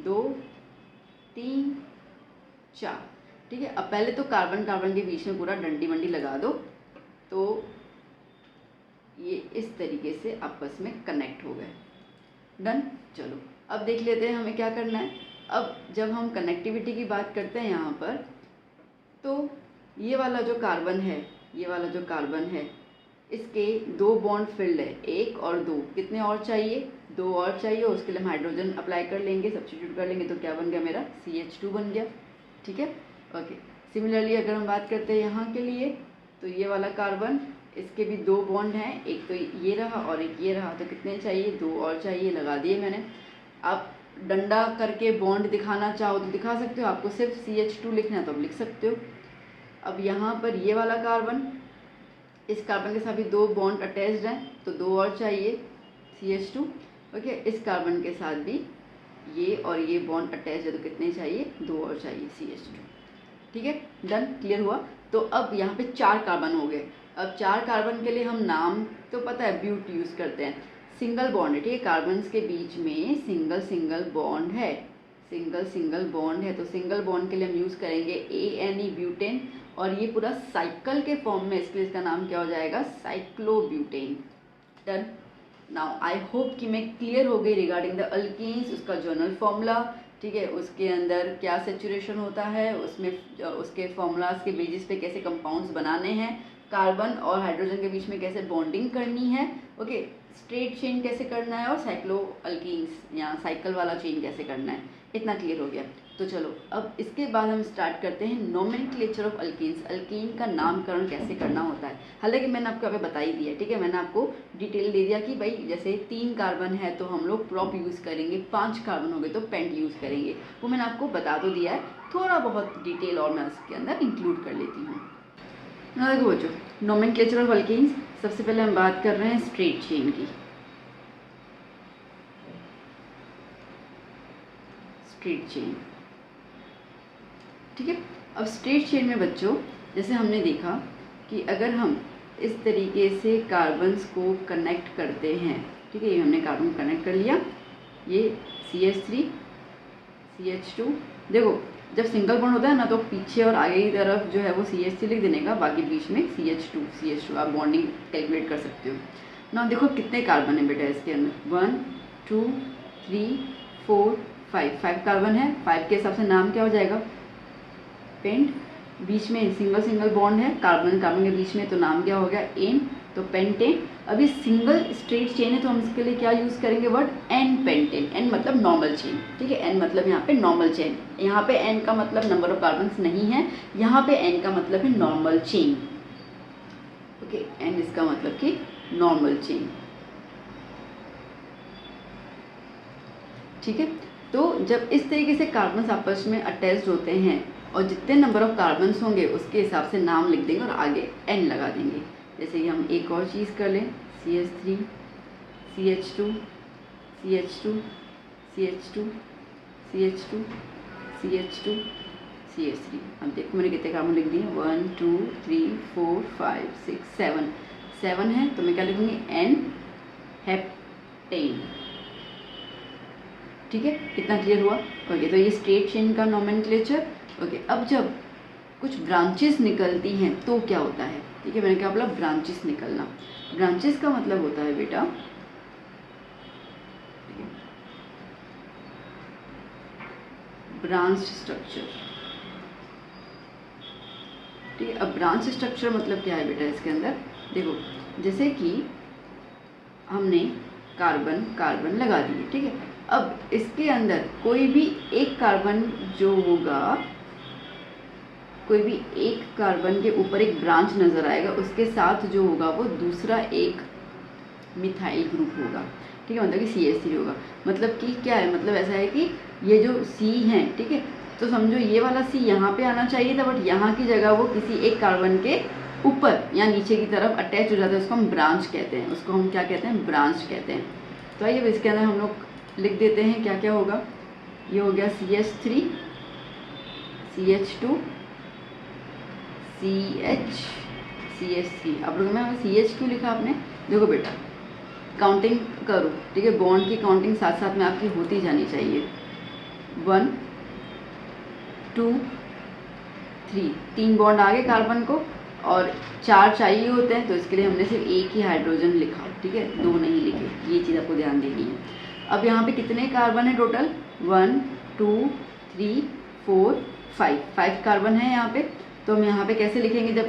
2, 3, 4, ठीक है। अब पहले तो कार्बन कार्बन के बीच में पूरा डंडी वंडी लगा दो, तो ये इस तरीके से आपस में कनेक्ट हो गए। डन। चलो अब देख लेते हैं हमें क्या करना है। अब जब हम कनेक्टिविटी की बात करते हैं यहाँ पर, तो ये वाला जो कार्बन है, ये वाला जो कार्बन है, इसके 2 बॉन्ड फिल्ड है, 1 और 2। कितने और चाहिए, 2 और चाहिए। उसके लिए हम हाइड्रोजन अप्लाई कर लेंगे, सब्स्टिट्यूट कर लेंगे, तो क्या बन गया मेरा CH2 बन गया, ठीक है। ओके, सिमिलरली अगर हम बात करते हैं यहाँ के लिए, तो ये वाला कार्बन, इसके भी 2 बॉन्ड हैं, एक तो ये रहा और एक ये रहा, तो कितने चाहिए, 2 और चाहिए, लगा दिए मैंने। आप डंडा करके बॉन्ड दिखाना चाहो तो दिखा सकते हो, आपको सिर्फ CH2 लिखना है तो आप लिख सकते हो। अब यहाँ पर ये वाला कार्बन, इस कार्बन के साथ भी 2 बॉन्ड अटैच्ड हैं, तो 2 और चाहिए CH2। ओके, इस कार्बन के साथ भी ये और ये बॉन्ड अटैच है, तो कितने चाहिए, 2 और चाहिए CH2, ठीक है। डन, क्लियर हुआ। तो अब यहाँ पे 4 कार्बन हो गए। अब 4 कार्बन के लिए हम नाम तो पता है, ब्यूट यूज़ करते हैं। सिंगल बॉन्ड है, ठीक है, कार्बन्स के बीच में सिंगल बॉन्ड है, सिंगल बॉन्ड है, तो सिंगल बॉन्ड के लिए हम यूज़ करेंगे ANE ब्यूटेन, और ये पूरा साइकिल के फॉर्म में, इसलिए इसका नाम क्या हो जाएगा, cyclobutane. Done. Now I hope कि मैं क्लियर हो गई रिगार्डिंग द अल्कीन्स, उसका जनरल फॉर्मूला, ठीक है, उसके अंदर क्या सेचुरेशन होता है, उसमें उसके फॉर्मूलाज के बेसिस पे कैसे कंपाउंड्स बनाने हैं, कार्बन और हाइड्रोजन के बीच में कैसे बॉन्डिंग करनी है, ओके, स्ट्रेट चेन कैसे करना है, और साइक्लो अल्कीन्स या साइकिल वाला चेन कैसे करना है, इतना क्लियर हो गया। तो चलो अब इसके बाद हम स्टार्ट करते हैं नोमेनक्लेचर ऑफ अल्कीन्स, अल्कीन का नामकरण कैसे करना होता है। हालांकि मैंने आपको अभी बता ही दिया, ठीक है, मैंने आपको डिटेल दे दिया कि भाई जैसे 3 कार्बन है तो हम लोग प्रॉप यूज़ करेंगे, 5 कार्बन हो गए तो पेंट यूज़ करेंगे, वो मैंने आपको बता तो दिया है। थोड़ा बहुत डिटेल और मैं उसके अंदर इंक्लूड कर लेती हूँ। ना देखो बच्चों, नोमेनक्लेचर ऑफ अल्कीन्स, सबसे पहले हम बात कर रहे हैं स्ट्रेट चेन की। स्ट्रेट चेन, ठीक है। अब स्ट्रेट चेन में बच्चों, जैसे हमने देखा कि अगर हम इस तरीके से कार्बन्स को कनेक्ट करते हैं, ठीक है, ये हमने कार्बन कनेक्ट कर लिया, ये CH3 CH2, देखो जब सिंगल बॉन्ड होता है ना तो पीछे और आगे की तरफ जो है वो CH3 लिख देने का, बाकी बीच में CH2 आप बॉन्डिंग कैलकुलेट कर सकते हो ना। देखो कितने कार्बन है बेटा इसके अंदर, 1 2 3 4 5 कार्बन है। 5 के हिसाब से नाम क्या हो जाएगा, पेंट। बीच में सिंगल बॉन्ड है कार्बन कार्बन के बीच में, तो नाम क्या हो गया, एन, तो पेंटेन। अभी सिंगल स्ट्रेट चेन है तो हम इसके लिए क्या यूज़ करेंगे, वर्ड एन पेंटेन। एन मतलब नॉर्मल चेन, ठीक है, एन मतलब यहाँ पे नॉर्मल चेन। यहाँ पे एन का मतलब नंबर ऑफ कार्बन्स नहीं है, यहाँ पे एन का मतलब है नॉर्मल चेन, ओके, एन इसका मतलब कि नॉर्मल चेन, ठीक है। तो जब इस तरीके से कार्बन्स आपस में अटैच्ड होते हैं और जितने नंबर ऑफ कार्बन्स होंगे उसके हिसाब से नाम लिख देंगे और आगे एन लगा देंगे। जैसे कि हम एक और चीज़ कर लें, CH3 CH2 CH2 CH2 CH2 CH2 CH3। अब देखो मैंने कितने कार्बन लिख दिए, 1 2 3 4 5 6 7 है, तो मैं क्या लिखूँगी, एन हेप्टेन, ठीक है। कितना क्लियर हुआ, ओके। तो ये स्ट्रेट चेन का नोमेनक्लेचर, ओके। अब जब कुछ ब्रांचेस निकलती हैं तो क्या होता है, ठीक है, मैंने क्या बोला, ब्रांचेस निकलना। ब्रांचेस का मतलब होता है बेटा, ब्रांच स्ट्रक्चर, ठीक है। अब ब्रांच स्ट्रक्चर मतलब क्या है बेटा, इसके अंदर देखो, जैसे कि हमने कार्बन कार्बन लगा दिए, ठीक है। अब इसके अंदर कोई भी एक कार्बन जो होगा, कोई भी एक कार्बन के ऊपर एक ब्रांच नज़र आएगा, उसके साथ जो होगा वो दूसरा एक मिथाइल ग्रुप होगा, ठीक है, मतलब कि CH3 होगा। मतलब कि क्या है, मतलब ऐसा है कि ये जो C हैं, ठीक है, तो समझो ये वाला C यहाँ पे आना चाहिए था, बट यहाँ की जगह वो किसी एक कार्बन के ऊपर या नीचे की तरफ अटैच हो जाता है उसको हम ब्रांच कहते हैं, उसको हम क्या कहते हैं, ब्रांच कहते हैं। तो आइए इसके अंदर हम लोग लिख देते हैं क्या क्या होगा। ये हो गया CH3, CH2, CH, CH3। अब रुको, मैं CH क्यों लिखा आपने, देखो बेटा काउंटिंग करो, ठीक है, बॉन्ड की काउंटिंग साथ साथ में आपकी होती जानी चाहिए। 1 2 3, 3 बॉन्ड आगे कार्बन को और 4 चाहिए होते हैं, तो इसके लिए हमने सिर्फ एक ही हाइड्रोजन लिखा, ठीक है, 2 नहीं लिखे, ये चीज़ आपको ध्यान देनी है। अब यहाँ पे कितने कार्बन है टोटल, 1 2 3 4 5 कार्बन है यहाँ पे। तो हम यहाँ पे कैसे लिखेंगे, जब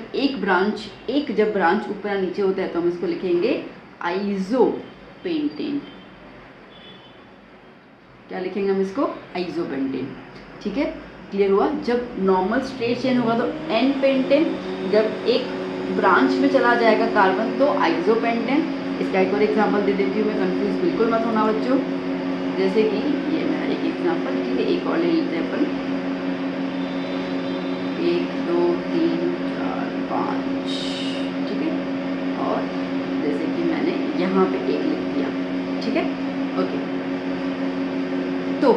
जब ब्रांच ऊपर या नीचे होता है तो हम इसको लिखेंगे आइसोपेंटेन। क्या लिखेंगे हम इसको, आइसोपेंटेन, ठीक है, क्लियर हुआ। जब नॉर्मल स्टेट चेंज होगा तो एन पेंटेन, जब एक ब्रांच में चला जाएगा कार्बन तो आइसोपेंटेन। इसका एक और एग्जांपल दे देती हूँ मैं, कंफ्यूज बिल्कुल मत होना बच्चों। जैसे कि ये मेरा एक एग्जांपल, ठीक है, एक और ले लेते हैं अपन, 1 2 3 4 5, ठीक है, और जैसे कि मैंने यहाँ पे एक लिख दिया, ठीक है, ओके। तो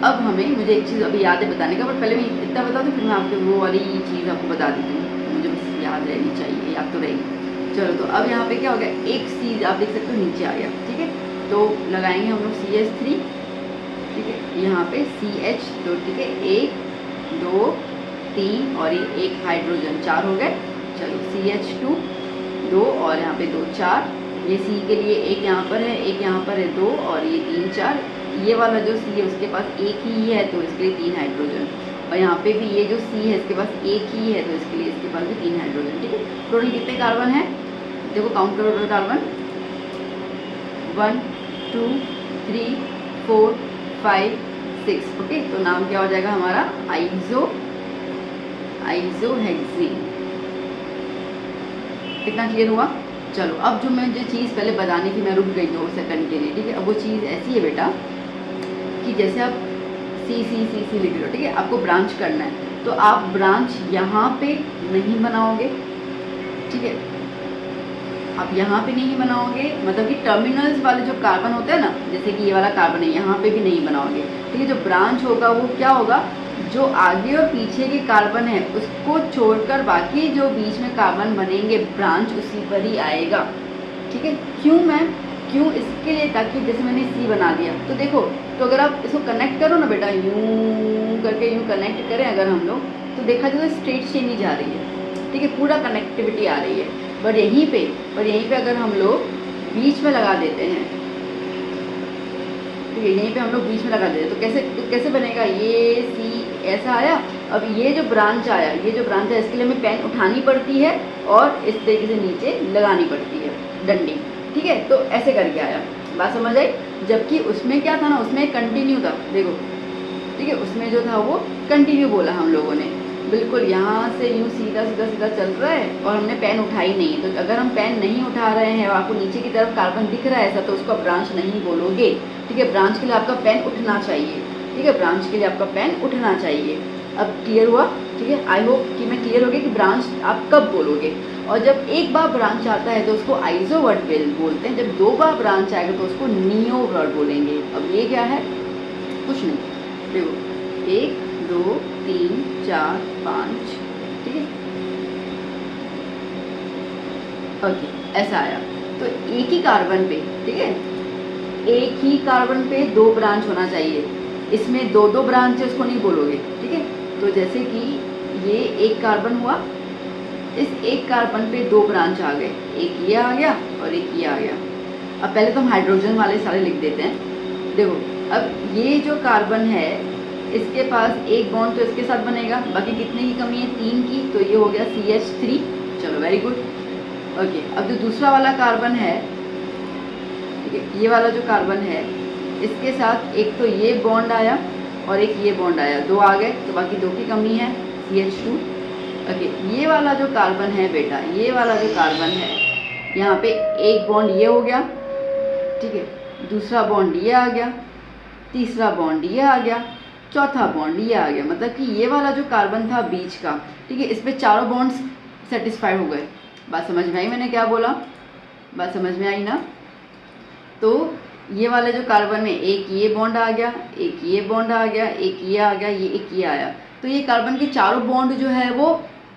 अब मुझे एक चीज़ अभी याद है बताने का, बट पहले मैं इतना बता दूँ, फिर मैं आपको वो वाली चीज़ आपको बता देती हूँ, मुझे बस याद रहनी चाहिए, याद तो रहेगी। चलो, तो अब यहाँ पे क्या हो गया, एक चीज़ आप देख सकते हो नीचे आ गया, ठीक है, तो लगाएंगे हम लोग CH3, ठीक है, यहाँ पे CH, तो ठीक है, 1 2 3 और ये एक हाइड्रोजन, 4 हो गए। चलो CH2 2 और यहाँ पे 2 4, ये C के लिए एक यहाँ पर है, एक यहाँ पर है 2 और ये 3 4, ये वाला जो C है उसके पास एक ही है तो इसके लिए 3 हाइड्रोजन, और यहाँ पे भी ये जो C है इसके पास एक ही है तो इसके लिए इसके पास भी 3 हाइड्रोजन, ठीक है। टोटल कितने कार्बन है, देखो काउंट करो, टोटल कार्बन 1 2 3 4 5 6, ओके। तो नाम क्या हो जाएगा हमारा, आइसोहेक्सेन। कितना क्लियर हुआ। चलो, अब जो मैं जो चीज़ पहले बतानी थी, मैं रुक गई 2 सेकंड के लिए, ठीक है। अब वो चीज़ ऐसी है बेटा कि जैसे आप सी लिख रहे हो, ठीक है, आपको ब्रांच करना है, तो आप ब्रांच यहाँ पे नहीं बनाओगे, ठीक है, आप यहाँ पे नहीं बनाओगे, मतलब कि टर्मिनल्स वाले जो कार्बन होते हैं ना, जैसे कि ये वाला कार्बन है, यहाँ पे भी नहीं बनाओगे, ठीक है। जो ब्रांच होगा वो क्या होगा, जो आगे और पीछे के कार्बन है उसको छोड़कर बाकी जो बीच में कार्बन बनेंगे, ब्रांच उसी पर ही आएगा, ठीक है। क्यों मैम, क्यों, इसके लिए ताकि जैसे मैंने C बना दिया, तो देखो, तो अगर आप इसको कनेक्ट करो ना बेटा, यूँ करके यूँ कनेक्ट करें अगर हम लोग, तो देखा जाए तो स्ट्रेट चेन ही जा रही है, ठीक है, पूरा कनेक्टिविटी आ रही है। पर यहीं पे अगर हम लोग बीच में लगा देते हैं, ठीक है, यहीं पे हम लोग बीच में लगा देते हैं, तो कैसे बनेगा, ये C ऐसा आया। अब ये जो ब्रांच आया इसके लिए हमें पेन उठानी पड़ती है और इस तरीके से नीचे लगानी पड़ती है डंडी, ठीक है। तो ऐसे करके आया, बात समझ आई। जबकि उसमें क्या था ना, उसमें कंटिन्यू था, देखो, ठीक है, उसमें जो था वो कंटिन्यू बोला हम लोगों ने, बिल्कुल यहाँ से यूँ सीधा चल रहा है और हमने पेन उठाई नहीं। तो अगर हम पेन नहीं उठा रहे हैं और आपको नीचे की तरफ कार्बन दिख रहा है ऐसा, तो उसको आप ब्रांच नहीं बोलोगे, ठीक है। ब्रांच के लिए आपका पेन उठना चाहिए, ठीक है, ब्रांच के लिए आपका पेन उठना चाहिए। अब क्लियर हुआ, ठीक है, आई होप कि मैं क्लियर हो गया कि ब्रांच आप कब बोलोगे। और जब एक बार ब्रांच आता है तो उसको आइसो वर्ड बोलते हैं, जब 2 बार ब्रांच आएगा तो उसको नियो वर्ड बोलेंगे। अब ये क्या है, कुछ नहीं, देखो 1 2 3 4 5, ठीक है, ओके, ऐसा आया। तो एक ही कार्बन पे, ठीक है, एक ही कार्बन पे 2 ब्रांच होना चाहिए, इसमें 2 ब्रांच है उसको नहीं बोलोगे, ठीक है। तो जैसे कि ये एक कार्बन हुआ, इस एक कार्बन पे 2 ब्रांच आ गए, एक ये आ गया और एक ये आ गया। अब पहले तो हम हाइड्रोजन वाले सारे लिख देते हैं। देखो, अब ये जो कार्बन है इसके पास एक बॉन्ड तो इसके साथ बनेगा, बाकी कितने की कमी है, 3 की, तो ये हो गया CH3। चलो, वेरी गुड, ओके। अब जो दूसरा वाला कार्बन है, ठीक है, ये वाला जो कार्बन है इसके साथ एक तो ये बॉन्ड आया और एक ये बॉन्ड आया, 2 आ गए, तो बाकी 2 की कमी है, CH2। ओके, ये वाला जो कार्बन है बेटा, ये वाला जो कार्बन है, यहाँ पे एक बॉन्ड ये हो गया, ठीक है, दूसरा बॉन्ड ये आ गया, तीसरा बॉन्ड ये आ गया, चौथा बॉन्ड ये आ गया। मतलब कि ये वाला जो कार्बन था बीच का, ठीक है, इस पे चारों बॉन्ड्स सेटिस्फाई हो गए, बात समझ में आई मैंने क्या बोला? बात समझ में आई ना? तो ये वाला जो कार्बन में एक ये बॉन्ड आ गया, एक ये बॉन्ड आ गया, एक ये आ गया, ये एक ये आया, तो ये कार्बन के चारों बॉन्ड जो है वो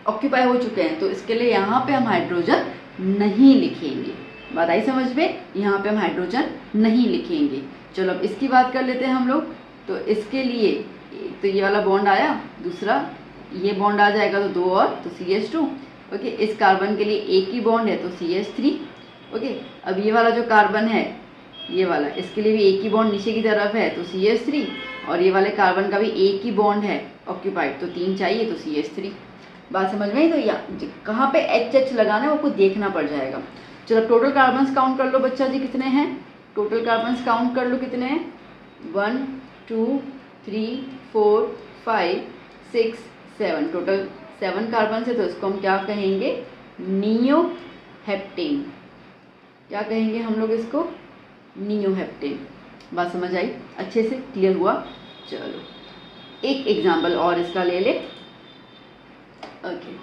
ऑक्यूपाई हो चुके हैं। तो इसके लिए यहाँ पे हम हाइड्रोजन नहीं लिखेंगे। बात आई समझ में? यहाँ पे हम हाइड्रोजन नहीं लिखेंगे। चलो अब इसकी बात कर लेते हैं हम लोग। तो इसके लिए तो ये वाला बॉन्ड आया, दूसरा ये बॉन्ड आ जाएगा तो 2 और, तो CH2। ओके, इस कार्बन के लिए एक ही बॉन्ड है तो CH3। ओके, अब ये वाला जो कार्बन है, ये वाला, इसके लिए भी एक ही बॉन्ड नीचे की तरफ है तो CH3, और ये वाले कार्बन का भी एक ही बॉन्ड है ऑक्यूपाइड, तो 3 चाहिए तो CH3। बात समझ में आई? तो यहाँ कहाँ पे HH लगाना है वो आपको देखना पड़ जाएगा। चलो टोटल कार्बन्स काउंट कर लो बच्चा जी, कितने हैं? टोटल कार्बन्स काउंट कर लो कितने हैं? 1 2 3 4 5 6 7, टोटल 7 कार्बन है। तो इसको हम क्या कहेंगे? नियोहेप्टेन। क्या कहेंगे हम लोग इसको? नियोहेप्टेन। बात समझ आई? अच्छे से क्लियर हुआ? चलो एक एग्जाम्पल और इसका ले ले। Okay,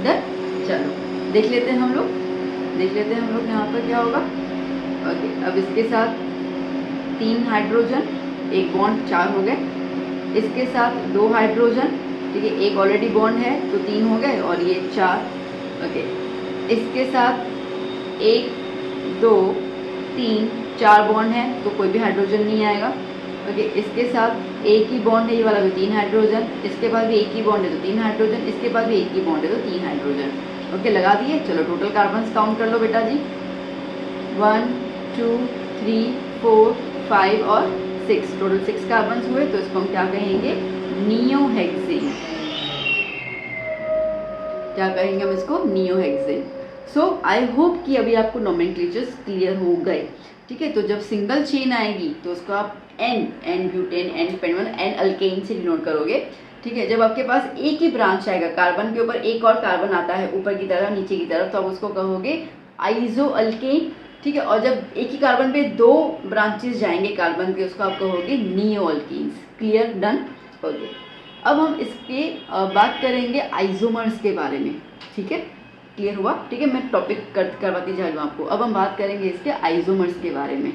done. चलो देख लेते हैं हम लोग, यहाँ पर क्या होगा। ओके, अब इसके साथ 3 हाइड्रोजन, एक बॉन्ड, 4 हो गए। इसके साथ 2 हाइड्रोजन, ठीक है, एक ऑलरेडी बॉन्ड है तो 3 हो गए, और ये 4। ओके, इसके साथ 1 2 3 4 बॉन्ड है तो कोई भी हाइड्रोजन नहीं आएगा। ओके, इसके साथ एक ही बॉन्ड है, ये वाला भी 3 हाइड्रोजन, इसके बाद भी एक ही बॉन्ड है तो 3 हाइड्रोजन, इसके बाद भी एक ही बॉन्ड है तो 3 हाइड्रोजन। ओके, लगा दिए। चलो टोटल कार्बन्स काउंट कर लो बेटा जी। 1 2 3 4 5 और 6, टोटल 6 कार्बन्स हुए। तो इसको हम क्या कहेंगे? नियोहेक्सेन। क्या कहेंगे हम इसको? नियोहेक्सेन। सो आई होप कि अभी आपको नोमेनक्लेचर्स क्लियर हो गए। ठीक है, तो जब सिंगल चेन आएगी तो उसको आप n butane, n pentane, n alkane से डिनोट करोगे। ठीक है, जब आपके पास एक ही ब्रांच आएगा, कार्बन के ऊपर एक और कार्बन आता है ऊपर की तरफ नीचे की तरफ, तो आप उसको कहोगे आइजो अल्केन। ठीक है, और जब एक ही कार्बन पे 2 ब्रांचेस जाएंगे कार्बन के, उसको आप कहोगे neo alkenes. Clear? Done. Okay, अब हम इसके बात करेंगे आइसोमर्स के बारे में। ठीक है, क्लियर हुआ? ठीक है, मैं टॉपिक करवाती जा रही हूँ आपको। अब हम बात करेंगे इसके आइसोमर्स के बारे में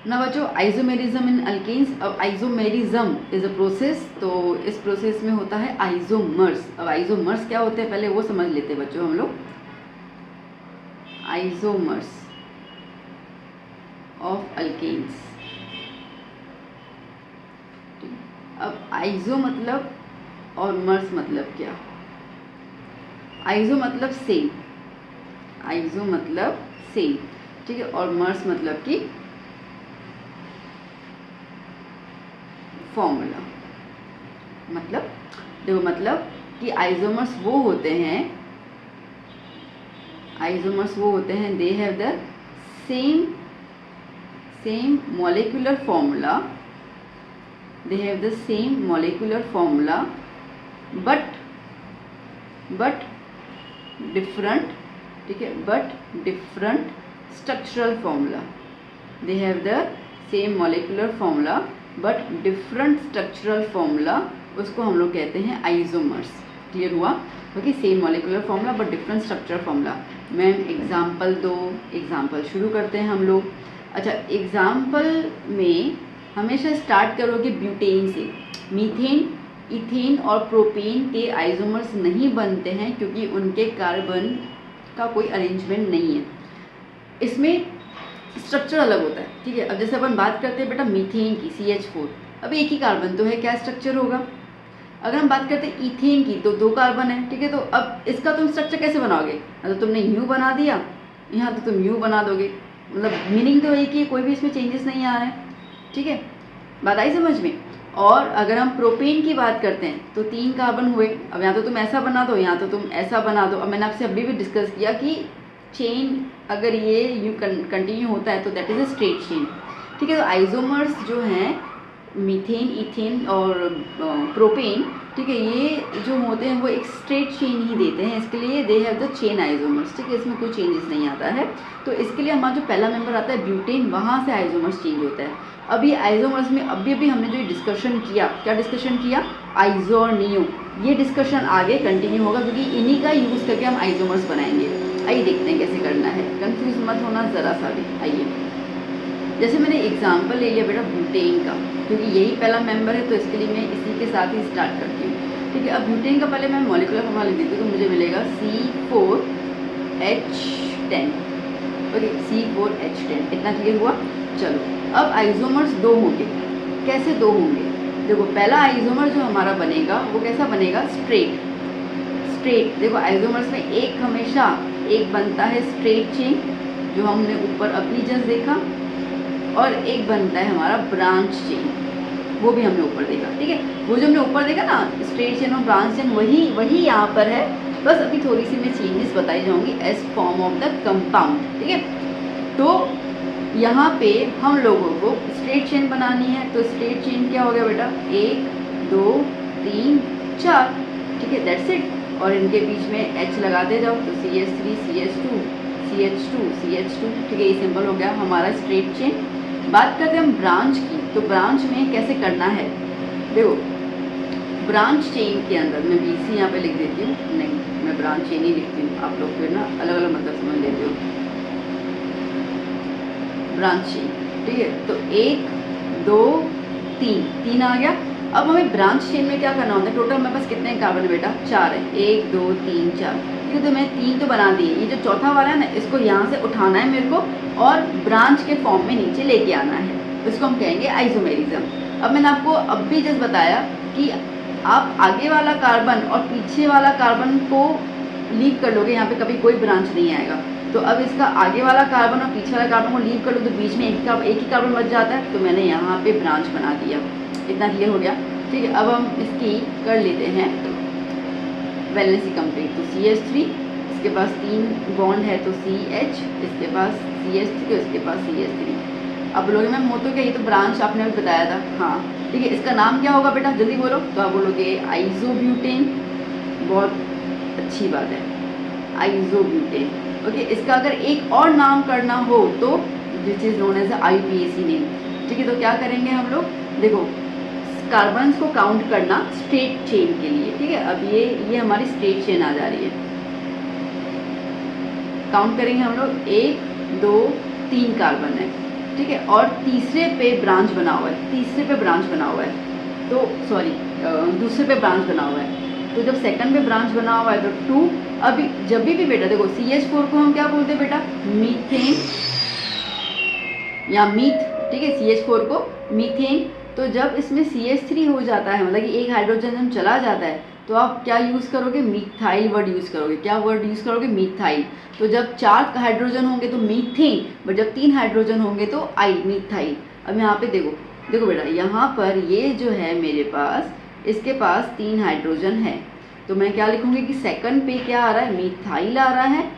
ना बच्चों। Isomerism in alkanes. अब आइसोमेरिज्म इज अ प्रोसेस, तो इस प्रोसेस में होता है आइसोमर्स। अब आइसोमर्स क्या होते हैं पहले वो समझ लेते हैं बच्चों हम लोग। Isomers of alkanes. अब आइसो मतलब और मर्स मतलब क्या? आइसो मतलब सेम, आइसो मतलब सेम, ठीक है, और मर्स मतलब कि फॉर्मूला। मतलब देखो, मतलब कि आइसोमर्स वो होते हैं, आइसोमर्स वो होते हैं, they have the same molecular formula, they have the same molecular formula but different, ठीक है, but different structural formula। they have the same molecular formula but different structural formula, उसको हम लोग कहते हैं आइसोमर्स। क्लियर हुआ? Okay, same molecular formula but different structural formula. Ma'am example दो। Example शुरू करते हैं हम लोग। अच्छा, एग्जाम्पल में हमेशा स्टार्ट करोगे ब्यूटेन से। मीथेन, इथेन और प्रोपेन के आइसोमर्स नहीं बनते हैं क्योंकि उनके कार्बन का कोई अरेंजमेंट नहीं है, इसमें स्ट्रक्चर अलग होता है। ठीक है, अब जैसे अपन बात करते हैं बेटा मीथेन की, CH4, अब एक ही कार्बन तो है, क्या स्ट्रक्चर होगा। अगर हम बात करते हैं इथेन की तो 2 कार्बन है। ठीक है, तो अब इसका तुम स्ट्रक्चर कैसे बनाओगे? तो तुमने म्यू बना दिया, यहाँ तो तुम म्यू बना दोगे, मतलब मीनिंग तो एक ही, कोई भी इसमें चेंजेस नहीं आ रहे हैं। ठीक है, बात आई समझ में। और अगर हम प्रोपेन की बात करते हैं तो 3 कार्बन हुए। अब यहाँ तो तुम ऐसा बना दो, यहाँ तो तुम ऐसा बना दो। अब मैंने आपसे अभी भी डिस्कस किया कि चेन अगर ये यू कंटिन्यू होता है तो that is a straight chain. ठीक है, तो आइसोमर्स जो हैं मीथेन, इथेन और प्रोपेन, ठीक है, ये जो होते हैं वो एक स्ट्रेट चेन ही देते हैं, इसके लिए they have the chain isomers, ठीक है, इसमें कोई चेंजेस नहीं आता है। तो इसके लिए हमारा जो पहला मेंबर आता है ब्यूटेन, वहाँ से आइसोमर्स चेंज होता है। अभी आइसोमर्स में अभी हमने जो डिस्कशन किया, क्या डिस्कशन किया, आइसो और नियो, ये डिस्कशन आगे कंटिन्यू होगा क्योंकि इन्हीं का यूज़ करके हम आइसोमर्स बनाएंगे। आइए देखते हैं कैसे करना है, कंफ्यूज मत होना ज़रा सा भी। आइए, जैसे मैंने एग्जांपल ले लिया बेटा ब्यूटेन का, क्योंकि यही पहला मेंबर है तो इसके लिए मैं इसी के साथ ही स्टार्ट करती हूँ, ठीक है। अब ब्यूटेन का पहले मैं मॉलिक्यूलर फॉर्मूला लिख देती हूँ, तो मुझे मिलेगा C4H10, ओके, C4H10, इतना क्लियर हुआ। चलो, अब आइसोमर्स दो होंगे, कैसे दो होंगे, देखो पहला आइसोमर जो हमारा बनेगा वो कैसा बनेगा, स्ट्रेट। देखो आइसोमर्स में एक हमेशा एक बनता है स्ट्रेट चेन, जो हमने ऊपर अभी जस्ट देखा, और एक बनता है हमारा ब्रांच चेन, वो भी हमने ऊपर देखा, ठीक है। वो जो हमने ऊपर देखा ना स्ट्रेट चेन और ब्रांच चेन, वही यहाँ पर है, बस अभी थोड़ी सी मैं चेंजेस बताई जाऊँगी as form of the compound, ठीक है। तो यहाँ पे हम लोगों को स्ट्रेट चेन बनानी है, तो स्ट्रेट चेन क्या हो गया बेटा, 1 2 3 4, ठीक है, दैट्स इट। और इनके बीच में H लगाते जाओ, तो CH3 CH2 CH2 CH2, ठीक है, ये सिंपल हो गया हमारा स्ट्रेट चेन। बात करते हैं हम ब्रांच की, तो ब्रांच में कैसे करना है, देखो ब्रांच चेन के अंदर मैं BC यहाँ पे लिख देती हूँ, नहीं मैं ब्रांच चेन ही लिखती हूँ, आप लोग फिर ना अलग अलग मतलब समझ लेते हो, ब्रांच चेन, ठीक है। तो 1 2 3 आ गया। अब हमें ब्रांच चेन में क्या करना होता है, टोटल मेरे पास कितने कार्बन है बेटा, 4 है, 1 2 3 4, ठीक है। तो मैं 3 तो बना दिए, ये जो चौथा वाला है ना, इसको यहाँ से उठाना है मेरे को और ब्रांच के फॉर्म में नीचे लेके आना है, इसको हम कहेंगे आइसोमेरिज्म। अब मैंने आपको अब भी जस्ट बताया कि आप आगे वाला कार्बन और पीछे वाला कार्बन को लीव कर लोगे, यहाँ पे कभी कोई ब्रांच नहीं आएगा। तो अब इसका आगे वाला कार्बन और पीछे वाला कार्बन को लीव कर लो तो बीच में एक ही कार्बन बच जाता है, तो मैंने यहाँ पे ब्रांच बना दिया, इतना क्लियर हो गया, ठीक है। अब हम इसकी कर लेते हैं वैलेंसी कंप्लीट, तो CH3, इसके पास 3 बॉन्ड है तो CH, इसके पास CH3, इसके पास CH3। अब बोलोगे मैम हो तो क्या, ये तो ब्रांच आपने अभी बताया था, हाँ ठीक है। इसका नाम क्या होगा बेटा, जल्दी बोलो, तो आप बोलोगे आइसोब्यूटेन, बहुत अच्छी बात है, आइसोब्यूटेन, ओके। इसका अगर एक और नाम करना हो तो which is known as IUPAC name, ठीक है। तो क्या करेंगे हम लोग, देखो कार्बन्स को काउंट करना स्ट्रेट चेन के लिए, ठीक है। अब ये हमारी स्ट्रेट चेन आ जा रही है, काउंट करेंगे हम लोग 1 2 3 कार्बन है, ठीक है, और तीसरे पे ब्रांच बना हुआ है, तो सॉरी दूसरे पे ब्रांच बना हुआ है, तो जब सेकंड पे ब्रांच बना हुआ है तो 2। अभी जब भी बेटा देखो CH4 को हम क्या बोलते हैं बेटा, मीथेन या मीथ, ठीक है, CH4 को मीथेन। तो जब इसमें CH3 हो जाता है, मतलब कि एक हाइड्रोजन जब चला जाता है, तो आप क्या यूज़ करोगे, मिथाइल वर्ड यूज़ करोगे, क्या वर्ड यूज़ करोगे, मिथाइल। तो जब 4 हाइड्रोजन होंगे तो मीथेन, बट जब 3 हाइड्रोजन होंगे तो मिथाइल। अब यहाँ पे देखो बेटा, यहाँ पर ये जो है मेरे पास, इसके पास 3 हाइड्रोजन है, तो मैं क्या लिखूँगी कि सेकंड पे क्या आ रहा है, मिथाइल आ रहा है।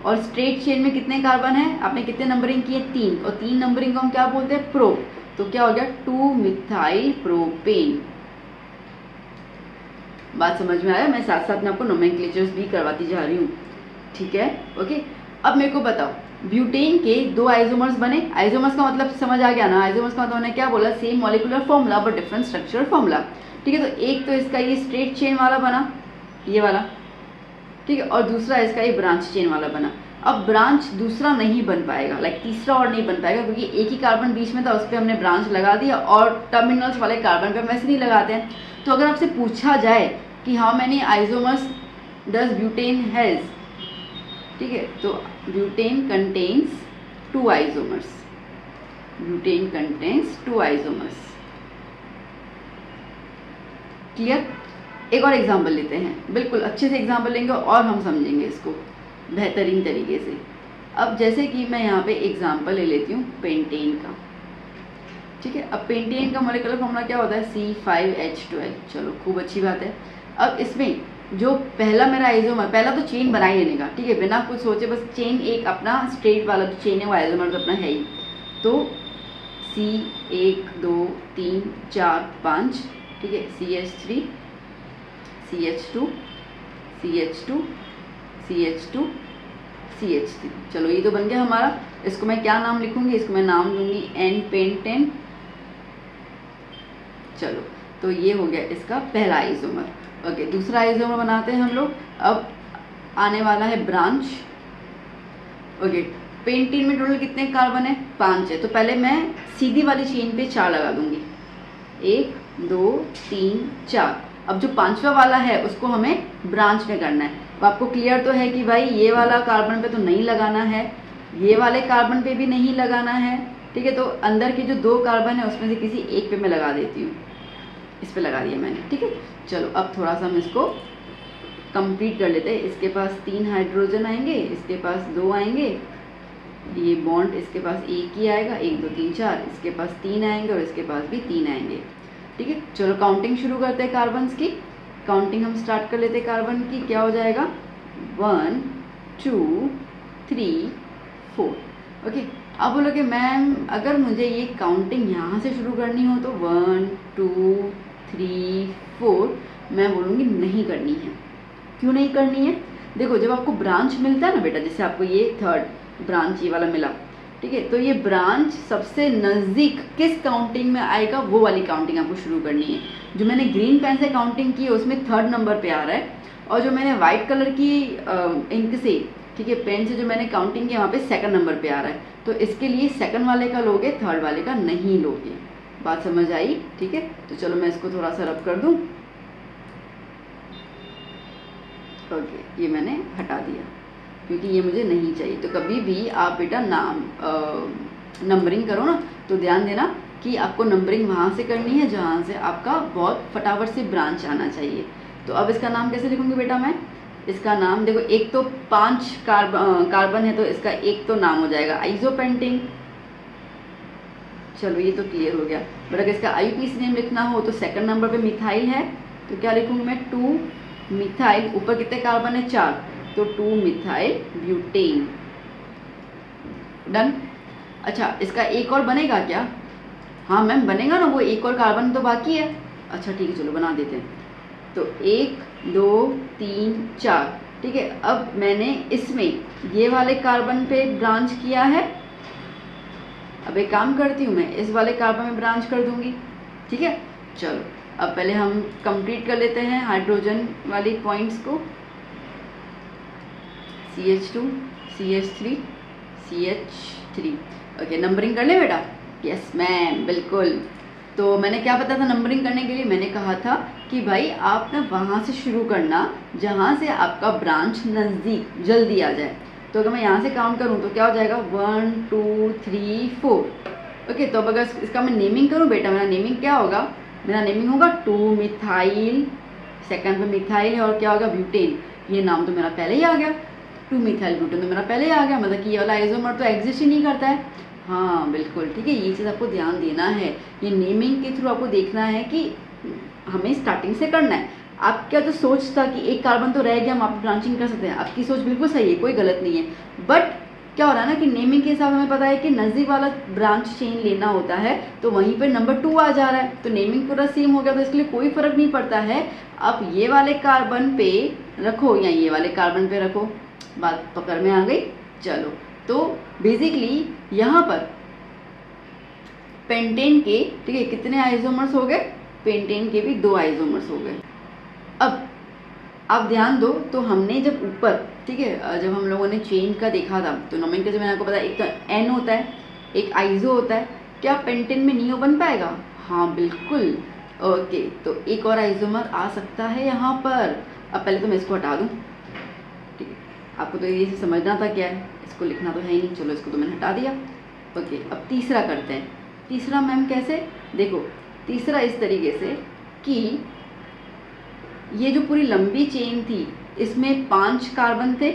और स्ट्रेट चेन में कितने कार्बन है, आपने कितने नंबरिंग किए, 3, और 3 नंबरिंग को हम क्या बोलते हैं, प्रो। तो क्या हो गया, 2 मिथाइल प्रोपेन। बात समझ में आया, मैं साथ साथ में आपको नोमेनक्लेचर्स भी करवाती जा रही हूँ, ठीक है, ओके। अब मेरे को बताओ, ब्यूटेन के 2 आइसोमर्स बने, आइसोमर्स का मतलब समझ आ गया ना, आइसोमर्स का मतलब मैंने क्या बोला, same molecular formula but different structural formula, ठीक है। तो एक तो इसका ये स्ट्रेट चेन वाला बना, ये वाला, ठीक है, और दूसरा इसका ये ब्रांच चेन वाला बना। अब ब्रांच दूसरा नहीं बन पाएगा, लाइक तीसरा और नहीं बन पाएगा, क्योंकि एक ही कार्बन बीच में था, उस पर हमने ब्रांच लगा दिया, और टर्मिनल्स वाले कार्बन पे वैसे नहीं लगाते हैं। तो अगर आपसे पूछा जाए कि how many isomers does butane has, ठीक है, तो butane contains 2 isomers, butane contains 2 isomers, clear. एक और एग्जाम्पल लेते हैं, बिल्कुल अच्छे से एग्जाम्पल लेंगे और हम समझेंगे इसको बेहतरीन तरीके से। अब जैसे कि मैं यहाँ पे एग्जाम्पल ले लेती हूँ पेंटेन का, ठीक है। अब पेंटेन का मॉलिक्यूलर फॉर्मूला क्या होता है, C5H12, चलो खूब अच्छी बात है। अब इसमें जो पहला मेरा आइसोमर, पहला तो चेन बना ही लेने का, ठीक है, बिना कुछ सोचे, बस चेन एक अपना स्ट्रेट वाला जो चेन है वो आइसोमर तो अपना है ही। तो C1 2 3 4 5, ठीक है, CH3 CH2 CH2 CH2 CH3। चलो ये तो बन गया हमारा। इसको मैं क्या नाम लिखूंगी, इसको मैं नाम दूंगी N-पेंटेन। चलो तो ये हो गया इसका पहला आइसोमर। ओके, दूसरा आइसोमर बनाते हैं हम लोग। अब आने वाला है ब्रांच। ओके, पेंटीन में टोटल कितने कार्बन है, 5 है। तो पहले मैं सीधी वाली चेन पे 4 लगा दूंगी, 1 2 3 4। अब जो 5वां वाला है उसको हमें ब्रांच में करना है। अब आपको क्लियर तो है कि भाई ये वाला कार्बन पे तो नहीं लगाना है, ये वाले कार्बन पे भी नहीं लगाना है, ठीक है। तो अंदर के जो 2 कार्बन है उसमें से किसी एक पे मैं लगा देती हूँ। इस पे लगा दिया मैंने, ठीक है। चलो अब थोड़ा सा हम इसको कंप्लीट कर लेते हैं। इसके पास 3 हाइड्रोजन आएंगे, इसके पास 2 आएंगे, ये बॉन्ड इसके पास एक ही आएगा, 1 2 3 4। इसके पास 3 आएंगे और इसके पास भी 3 आएंगे, ठीक है। चलो काउंटिंग शुरू करते हैं कार्बन्स की। काउंटिंग हम स्टार्ट कर लेते हैं कार्बन की। क्या हो जाएगा, 1 2 3 4। ओके, अब बोलोगे मैम अगर मुझे ये काउंटिंग यहाँ से शुरू करनी हो तो 1 2 3 4, मैं बोलूँगी नहीं करनी है। क्यों नहीं करनी है, देखो जब आपको ब्रांच मिलता है ना बेटा, जैसे आपको ये 3rd ब्रांच ये वाला मिला, ठीक है, तो ये ब्रांच सबसे नज़दीक किस काउंटिंग में आएगा वो वाली काउंटिंग आपको शुरू करनी है। जो मैंने ग्रीन पेन से काउंटिंग की है उसमें 3rd नंबर पे आ रहा है, और जो मैंने वाइट कलर की इंक से, ठीक है, पेन से जो मैंने काउंटिंग की वहाँ पे 2nd नंबर पे आ रहा है। तो इसके लिए 2nd वाले का लोगे, 3rd वाले का नहीं लोगे। बात समझ आई, ठीक है। तो चलो मैं इसको थोड़ा सा रब कर दूँ। ओके, ये मैंने हटा दिया क्योंकि ये मुझे नहीं चाहिए। तो कभी भी आप बेटा नंबरिंग करो ना, तो ध्यान देना कि आपको नंबरिंग वहाँ से करनी है जहाँ से आपका बहुत फटाफट से ब्रांच आना चाहिए। तो अब इसका नाम कैसे लिखूँगी बेटा मैं, इसका नाम देखो, एक तो 5 कार्बन है तो इसका एक तो नाम हो जाएगा आइसोपेंटेन। चलो ये तो क्लियर हो गया। बट अगर इसका IUPAC नेम लिखना हो तो 2nd नंबर पे मिथाइल है, तो क्या लिखूँगी मैं, 2 मिथाइल। ऊपर कितने कार्बन है, 4, तो 2 मिथाइल ब्यूटेन। डन। अच्छा, इसका एक और बनेगा क्या, हाँ मैम बनेगा ना, वो एक और कार्बन तो बाकी है। अच्छा ठीक है, चलो बना देते हैं। तो 1 2 3 4, ठीक है। अब मैंने इसमें ये वाले कार्बन पे ब्रांच किया है। अब एक काम करती हूँ, मैं इस वाले कार्बन में ब्रांच कर दूंगी, ठीक है। चलो अब पहले हम कंप्लीट कर लेते हैं हाइड्रोजन वाली पॉइंट्स को। CH2 CH3 CH3। Okay, numbering कर ले बेटा। यस मैम, बिल्कुल। तो मैंने क्या बताया था नंबरिंग करने के लिए, मैंने कहा था कि भाई आप ना वहाँ से शुरू करना जहाँ से आपका ब्रांच नज़दीक जल्दी आ जाए। तो अगर मैं यहाँ से काउंट करूँ तो क्या हो जाएगा, 1 2 3 4। ओके, तो अब अगर इसका मैं नेमिंग करूँ बेटा, मेरा नेमिंग क्या होगा, मेरा नेमिंग होगा 2 मिथाइल, 2nd पे मिथाइल है और क्या होगा, ब्यूटेन। ये नाम तो मेरा पहले ही आ गया, 2 मिथाइल ब्यूटेन तो मेरा पहले ही आ गया, मतलब कि ये वाला आइसोमर तो एग्जिस्ट ही नहीं करता है। हाँ बिल्कुल, ठीक है। ये चीज़ आपको ध्यान देना है, ये नेमिंग के थ्रू आपको देखना है कि हमें स्टार्टिंग से करना है। आपका जो सोच था कि एक कार्बन तो रह गया, हम आप ब्रांचिंग कर सकते हैं, आपकी सोच बिल्कुल सही है, कोई गलत नहीं है। बट क्या हो रहा है ना कि नेमिंग के हिसाब से हमें पता है कि नज़दीक वाला ब्रांच चेन लेना होता है, तो वहीं पर नंबर 2 आ जा रहा है, तो नेमिंग पूरा सेम हो गया, तो इसके लिए कोई फ़र्क नहीं पड़ता है। आप ये वाले कार्बन पे रखो या ये वाले कार्बन पे रखो, बात पकड़ में आ गई। चलो, तो बेसिकली यहाँ पर पेंटेन के, ठीक है, कितने आइसोमर्स हो गए, पेंटेन के भी 2 आइसोमर्स हो गए। अब आप ध्यान दो, तो हमने जब ऊपर, ठीक है, जब हम लोगों ने चेन का देखा था तो नोमेनक्लेचर मैंने आपको बताया, एक तो N होता है, एक आइसो होता है। क्या पेंटेन में नियो बन पाएगा, हाँ बिल्कुल। ओके, तो एक और आइसोमर आ सकता है यहाँ पर। अब पहले तो मैं इसको हटा दूँ, ठीक है, आपको तो ये समझना था क्या है, इसको लिखना तो है ही नहीं। चलो इसको तो मैंने हटा दिया। ओके, अब तीसरा करते हैं। तीसरा मैम कैसे, देखो तीसरा इस तरीके से कि ये जो पूरी लंबी चेन थी इसमें 5 कार्बन थे,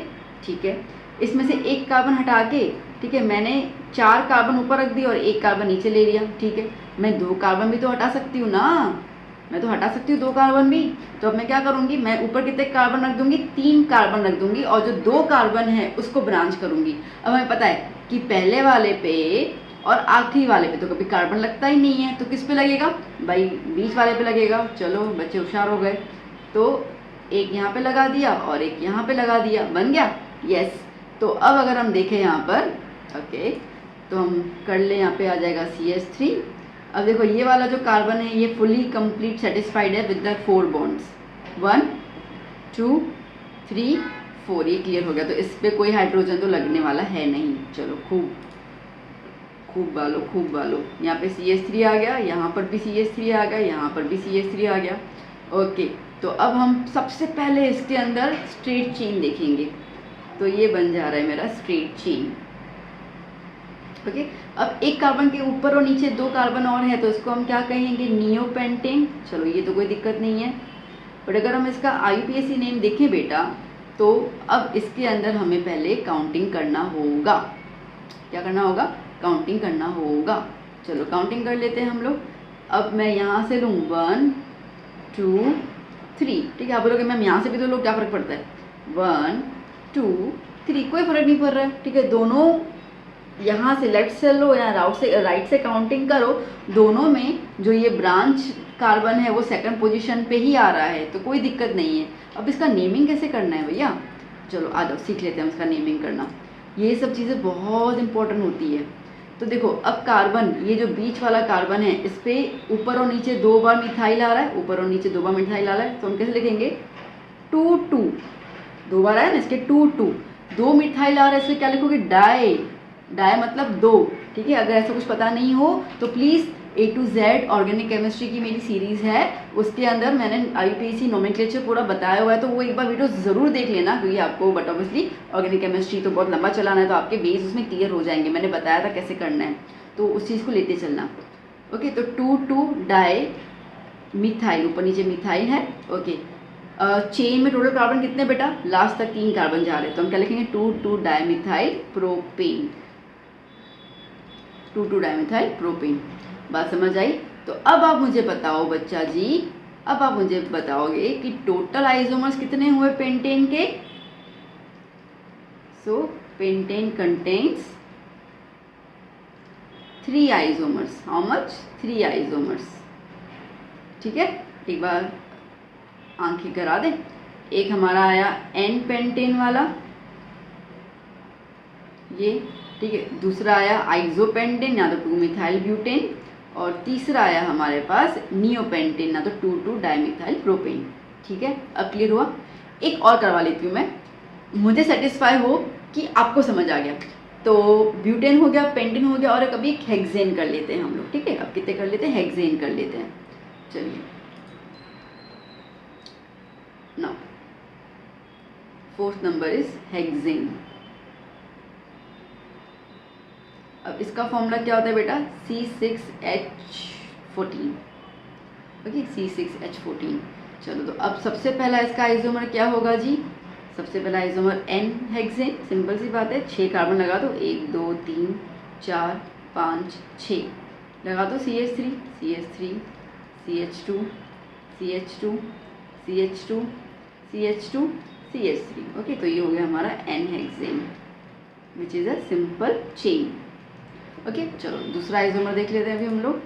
ठीक है, इसमें से एक कार्बन हटा के, ठीक है, मैंने 4 कार्बन ऊपर रख दिया और 1 कार्बन नीचे ले लिया, ठीक है। मैं 2 कार्बन भी तो हटा सकती हूँ ना, मैं तो हटा सकती हूँ 2 कार्बन भी। तो अब मैं क्या करूँगी, मैं ऊपर कितने कार्बन रख दूँगी, 3 कार्बन रख दूँगी, और जो 2 कार्बन है उसको ब्रांच करूँगी। अब हमें पता है कि पहले वाले पे और आखिरी वाले पे तो कभी कार्बन लगता ही नहीं है, तो किस पे लगेगा भाई, बीच वाले पे लगेगा। चलो बच्चे होशियार हो गए, तो एक यहाँ पे लगा दिया और एक यहाँ पे लगा दिया, बन गया। यस, तो अब अगर हम देखें यहाँ पर, ओके, तो हम कर ले, यहाँ पे आ जाएगा CH3। अब देखो ये वाला जो कार्बन है ये फुली कंप्लीट सेटिस्फाइड है विद द 4 बॉन्ड्स, 1 2 3 4, ये क्लियर हो गया। तो इस पे कोई हाइड्रोजन तो लगने वाला है नहीं। चलो खूब खूब बालो, खूब बालो। यहाँ पे CH3 आ गया, यहाँ पर भी CH3 आ गया, यहाँ पर भी CH3 आ गया। ओके, तो अब हम सबसे पहले इसके अंदर स्ट्रेट चेन देखेंगे। तो ये बन जा रहा है मेरा स्ट्रेट चेन। ओके, अब एक कार्बन के ऊपर और नीचे 2 कार्बन और है, तो इसको हम क्या कहेंगे, नियोपेंटेन। चलो ये तो कोई दिक्कत नहीं है, बट अगर हम इसका IUPAC नेम देखें बेटा, तो अब इसके अंदर हमें पहले काउंटिंग करना होगा। क्या करना होगा, काउंटिंग करना होगा। चलो काउंटिंग कर लेते हैं हम लोग। अब मैं यहाँ से लूँ 1 2 3, ठीक है। आप बोलोगे मैम यहाँ से भी तो लोग, क्या फ़र्क पड़ता है, 1 2 3, कोई फ़र्क नहीं पड़ रहा है, ठीक है। दोनों यहाँ से लेफ्ट से लो या राइट से काउंटिंग करो, दोनों में जो ये ब्रांच कार्बन है वो सेकंड पोजीशन पे ही आ रहा है, तो कोई दिक्कत नहीं है। अब इसका नेमिंग कैसे करना है भैया, चलो आ जाओ सीख लेते हैं इसका नेमिंग करना। ये सब चीज़ें बहुत इंपॉर्टेंट होती है। तो देखो अब कार्बन, ये जो बीच वाला कार्बन है, इस पर ऊपर और नीचे 2 बार मिथाइल आ रहा है, ऊपर और नीचे 2 बार मिथाइल आ रहा है, तो हम कैसे लिखेंगे, 2 2, 2 बार आया ना इसके, 2 2, 2 मिथाइल आ रहा है, इसलिए क्या लिखोगे, डाई, डाई मतलब 2, ठीक है। अगर ऐसा कुछ पता नहीं हो तो please A to Z organic chemistry की मेरी सीरीज़ है, उसके अंदर मैंने IUPAC नोमेनक्लेचर पूरा बताया हुआ है, तो वो एक बार वीडियो ज़रूर देख लेना, क्योंकि आपको, बट ऑब्वियसली ऑर्गेनिक केमिस्ट्री तो बहुत लंबा चलाना है, तो आपके बेस उसमें क्लियर हो जाएंगे। मैंने बताया था कैसे करना है, तो उस चीज़ को लेते चलना। ओके, तो 2 2 डाई मिथाइल, ऊपर नीचे मिथाइल है। ओके, चेन में टोटल कार्बन कितने बेटा, लास्ट तक 3 कार्बन जा रहे हैं, तो हम क्या लिखेंगे, 2 2 di methyl propane, 2 2 dimethyl propane. बात समझ आई। तो अब आप मुझे बताओ बच्चा जी, अब आप मुझे बताओगे कि टोटल आइसोमर्स कितने हुए पेंटेन के। So pentane contains 3 isomers. How much, 3 isomers, ठीक है। एक बार आंखें करा दें। एक हमारा आया N पेंटेन वाला, ये ठीक है। दूसरा आया आइसोपेंटेन, या तो 2 मिथाइल ब्यूटेन, और तीसरा आया हमारे पास नियोपेंटेन, ना तो 2 2 डाइमिथाइल प्रोपेन, ठीक है। अब क्लियर हुआ। एक और करवा लेती हूँ मैं, मुझे सेटिस्फाई हो कि आपको समझ आ गया। तो ब्यूटेन हो गया, पेंटेन हो गया, और कभी एक हेक्सेन कर लेते हैं हम लोग, ठीक है। अब कितने कर लेते हैं, हेक्सेन कर लेते हैं। चलिए now 4th number is hexane. अब इसका फॉर्मूला क्या होता है बेटा, C6H14, ओके, C6H14। चलो, तो अब सबसे पहला इसका आइसोमर क्या होगा जी, सबसे पहला आइसोमर N हेक्सेन, सिंपल सी बात है, 6 कार्बन लगा दो, 1 2 3 4 5 6 लगा दो, CH3 CH3 CH2 CH2 CH2 CH2 CH3, okay. तो ये हो गया हमारा N hexane which is a simple chain, okay. चलो दूसरा आइसोमर देख लेते हैं अभी हम लोग।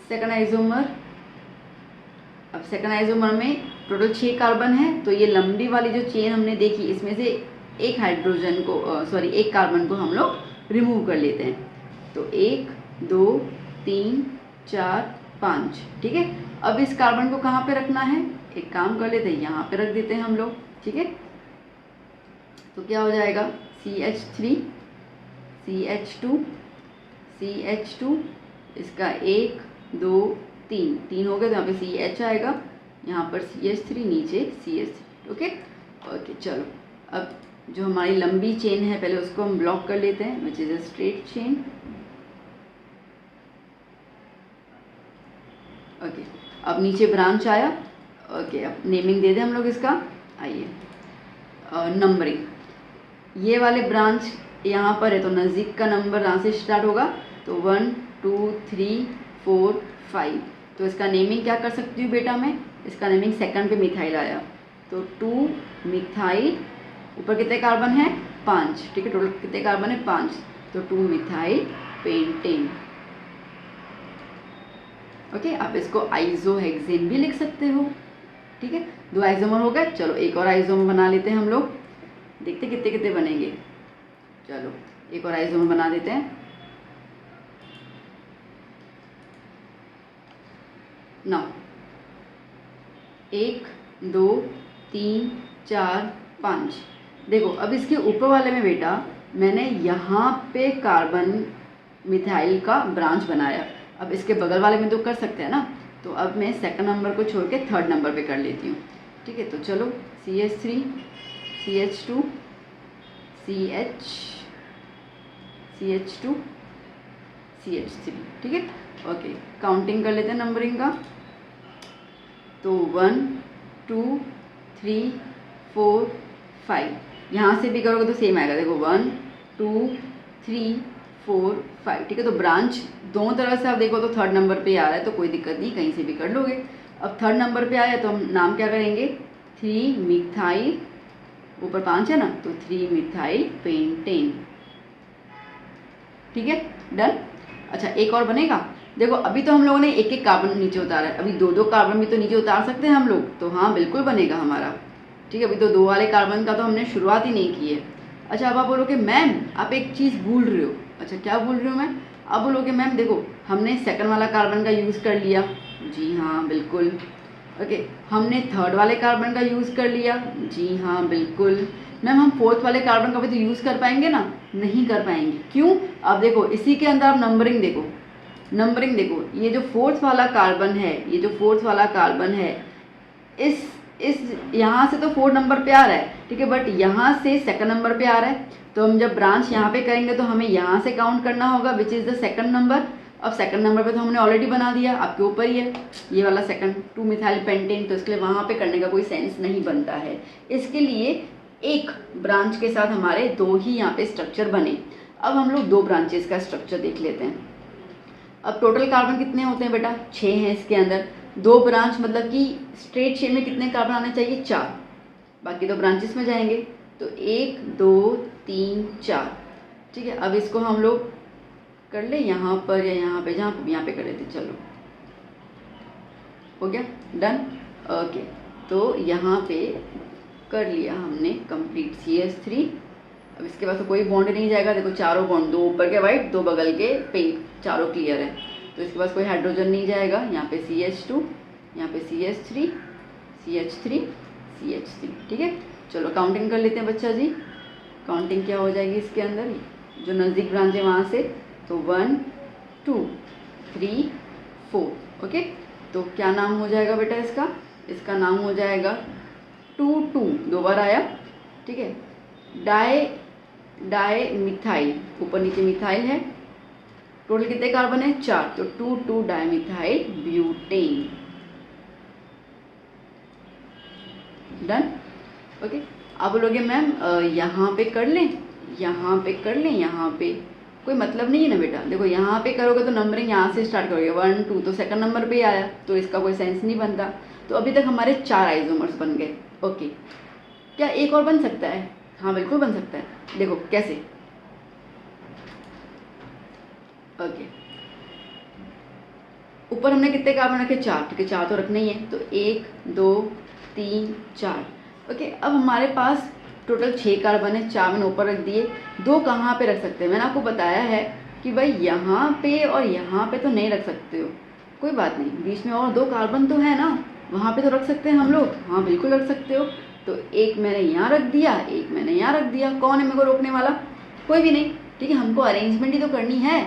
सेकंड आइसोमर, अब सेकंड आइसोमर में टोटल 6 कार्बन है, तो ये लंबी वाली जो चेन हमने देखी, इसमें से एक हाइड्रोजन को, एक कार्बन को हम लोग रिमूव कर लेते हैं। तो 1 2 3 4 5, ठीक है। अब इस कार्बन को कहाँ पे रखना है, एक काम कर लेते हैं, यहाँ पे रख देते हैं हम लोग, ठीक है। तो क्या हो जाएगा, CH3 CH2 CH2, इसका 1 2 3 3 हो गए, तो यहाँ पे CH आएगा, यहाँ पर CH3, नीचे CH3, ओके ओके। चलो अब जो हमारी लंबी चेन है पहले उसको हम ब्लॉक कर लेते हैं, which is a straight chain, okay. अब नीचे ब्रांच आया, ओके। अब नेमिंग दे दें हम लोग इसका, आइए नंबरिंग। ये वाले ब्रांच यहाँ पर है, तो नज़दीक का नंबर यहाँ से स्टार्ट होगा, तो 1 2 3 4 5। तो इसका नेमिंग क्या कर सकती हूँ बेटा मैं, इसका नेमिंग सेकंड पे मिथाइल आया, तो 2 मिथाइल, ऊपर कितने कार्बन है, 5, ठीक है। टोटल कितने कार्बन है, 5, तो 2 मिथाइल पेंटेन। ओके, आप इसको आइसोहेक्सेन भी लिख सकते हो। ठीक है, 2 आइसोमर हो गए। चलो एक और आइसोमर बना लेते हैं हम लोग, देखते कितने कितने बनेंगे। चलो एक और आइसोमर बना देते हैं। ना 1 2 3 4 5। देखो अब इसके ऊपर वाले में बेटा मैंने यहाँ पे कार्बन मिथाइल का ब्रांच बनाया। अब इसके बगल वाले में तो कर सकते हैं ना, तो अब मैं सेकंड नंबर को छोड़ के थर्ड नंबर पे कर लेती हूँ। ठीक है, तो चलो CH3 CH2 CH2 CH3। ठीक है, ओके काउंटिंग कर लेते हैं नंबरिंग का। तो 1 2 3 4 5, यहाँ से भी करोगे तो सेम आएगा। देखो 1 2 3 4 5। ठीक है, तो ब्रांच दोनों तरह से आप देखो तो थर्ड नंबर पे आ रहा है, तो कोई दिक्कत नहीं, कहीं से भी कर लोगे। अब थर्ड नंबर पे आया तो हम नाम क्या करेंगे, 3 मिथाइल, ऊपर 5 है ना, तो 3 मिथाइल पेंटेन। ठीक है, डन। अच्छा एक और बनेगा। देखो अभी तो हम लोगों ने एक एक कार्बन नीचे उतारा है, अभी 2 कार्बन भी तो नीचे उतार सकते हैं हम लोग, तो हाँ बिल्कुल बनेगा हमारा। ठीक है, अभी तो 2 वाले कार्बन का तो हमने शुरुआत ही नहीं की है। अच्छा अब आप बोलोगे मैम आप एक चीज़ भूल रहे हो। अच्छा क्या भूल रही हूँ मैं? आप बोलोगे मैम देखो हमने सेकंड वाला कार्बन का यूज़ कर लिया। जी हाँ बिल्कुल। ओके, हमने थर्ड वाले कार्बन का यूज़ कर लिया। जी हाँ बिल्कुल। मैम हम फोर्थ वाले कार्बन का भी तो यूज़ कर पाएंगे ना? नहीं कर पाएंगे। क्यों? अब देखो इसी के अंदर आप नंबरिंग देखो, नंबरिंग देखो, ये जो फोर्थ वाला कार्बन है, ये जो फोर्थ वाला कार्बन है, इस यहाँ से तो 4 नंबर पे आ रहा है। ठीक है, बट यहाँ से सेकंड नंबर पे आ रहा है, तो हम जब ब्रांच यहाँ पे करेंगे तो हमें यहाँ से काउंट करना होगा which is the second number. अब सेकंड नंबर पे तो हमने ऑलरेडी बना दिया, आपके ऊपर ही है ये वाला सेकंड 2 मिथाइल पेंटेन, तो इसके लिए वहाँ पे करने का कोई सेंस नहीं बनता है। इसके लिए एक ब्रांच के साथ हमारे 2 ही यहाँ पे स्ट्रक्चर बने। अब हम लोग 2 ब्रांचेस का स्ट्रक्चर देख लेते हैं। अब टोटल कार्बन कितने होते हैं बेटा? 6 हैं इसके अंदर। 2 ब्रांच मतलब कि स्ट्रेट शेप में कितने कार्बन आने चाहिए? 4। बाकी 2 ब्रांचेस में जाएंगे तो 1 2 3 4। ठीक है, अब इसको हम लोग कर ले यहाँ पर या यहाँ पे, यहाँ पे कर लेते। चलो हो गया, डन। ओके, तो यहाँ पे कर लिया हमने कंप्लीट CH3। अब इसके पास तो कोई बॉन्ड नहीं जाएगा। देखो चारों बॉन्ड, 2 ऊपर के वाइट, 2 बगल के पिंक, चारों क्लियर है, तो इसके पास कोई हाइड्रोजन नहीं जाएगा। यहाँ पे CH2, यहाँ पे CH3 CH3 CH3। ठीक है, चलो काउंटिंग कर लेते हैं बच्चा जी। काउंटिंग क्या हो जाएगी इसके अंदर, जो नज़दीक ब्रांच है वहाँ से, तो 1 2 3 4। ओके, तो क्या नाम हो जाएगा बेटा इसका? इसका नाम हो जाएगा 2 2, 2 बार आया। ठीक है, डाई मिथाइल, ऊपर नीचे मिथाइल है। टोटल कितने कार्बन है? 4, तो 2 2 डाइमिथाइल ब्यूटेन। डन। ओके, आप बोलोगे मैम यहाँ पे कर लें, यहाँ पे कर लें, यहाँ पे कोई मतलब नहीं है ना बेटा। देखो यहाँ पे करोगे तो नंबरिंग यहाँ से स्टार्ट करोगे, 1 2, तो सेकंड नंबर पे आया, तो इसका कोई सेंस नहीं बनता। तो अभी तक हमारे 4 आइसोमर्स बन गए। ओके, क्या एक और बन सकता है? हाँ बिल्कुल बन सकता है। देखो कैसे। ओके, ऊपर हमने कितने कार्बन रखे? 4। ठीक है, 4 तो रखने ही है, तो 1 2 3 4। ओके, अब हमारे पास टोटल 6 कार्बन है, 4 मैंने ऊपर रख दिए। 2 कहाँ पे रख सकते हैं? मैंने आपको बताया है कि भाई यहाँ पे और यहाँ पे तो नहीं रख सकते हो, कोई बात नहीं, बीच में और 2 कार्बन तो है ना, वहाँ पे तो रख सकते हैं हम लोग। हाँ बिल्कुल रख सकते हो। तो एक मैंने यहाँ रख दिया, एक मैंने यहाँ रख दिया। कौन है मेरे को रोकने वाला? कोई भी नहीं। ठीक है, हमको अरेंजमेंट ही तो करनी है,